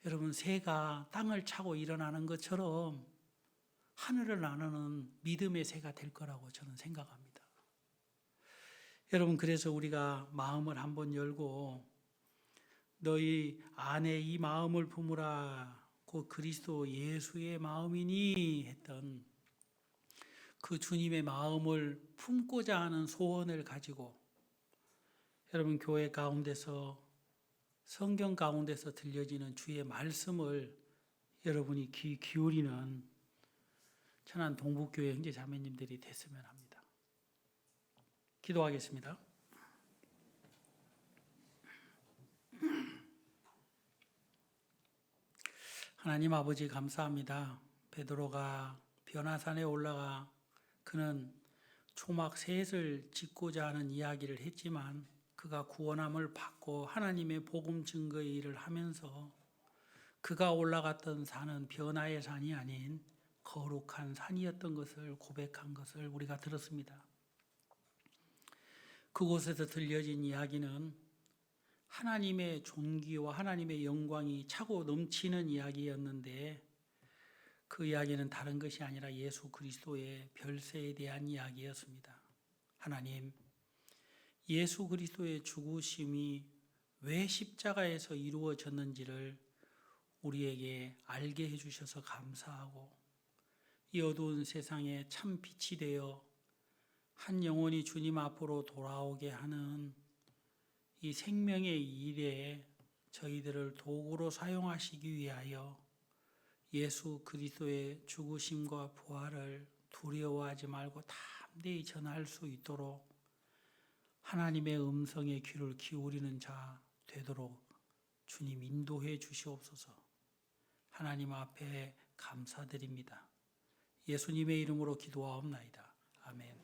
여러분 새가 땅을 차고 일어나는 것처럼 하늘을 나누는 믿음의 새가 될 거라고 저는 생각합니다. 여러분, 그래서 우리가 마음을 한번 열고 너희 안에 이 마음을 품으라, 곧 그리스도 예수의 마음이니 했던 그 주님의 마음을 품고자 하는 소원을 가지고 여러분, 교회 가운데서 성경 가운데서 들려지는 주의 말씀을 여러분이 귀 기울이는 천안 동북교회 형제 자매님들이 됐으면 합니다. 기도하겠습니다. 하나님 아버지, 감사합니다. 베드로가 변화산에 올라가 그는 초막 셋을 짓고자 하는 이야기를 했지만 그가 구원함을 받고 하나님의 복음 증거의 일을 하면서 그가 올라갔던 산은 변화의 산이 아닌 거룩한 산이었던 것을 고백한 것을 우리가 들었습니다. 그곳에서 들려진 이야기는 하나님의 존귀와 하나님의 영광이 차고 넘치는 이야기였는데 그 이야기는 다른 것이 아니라 예수 그리스도의 별세에 대한 이야기였습니다. 하나님, 예수 그리스도의 죽으심이 왜 십자가에서 이루어졌는지를 우리에게 알게 해주셔서 감사하고 이 어두운 세상에 참 빛이 되어 한 영혼이 주님 앞으로 돌아오게 하는 이 생명의 일에 저희들을 도구로 사용하시기 위하여 예수 그리스도의 죽으심과 부활을 두려워하지 말고 담대히 전할 수 있도록 하나님의 음성에 귀를 기울이는 자 되도록 주님 인도해 주시옵소서. 하나님 앞에 감사드립니다. 예수님의 이름으로 기도하옵나이다. 아멘.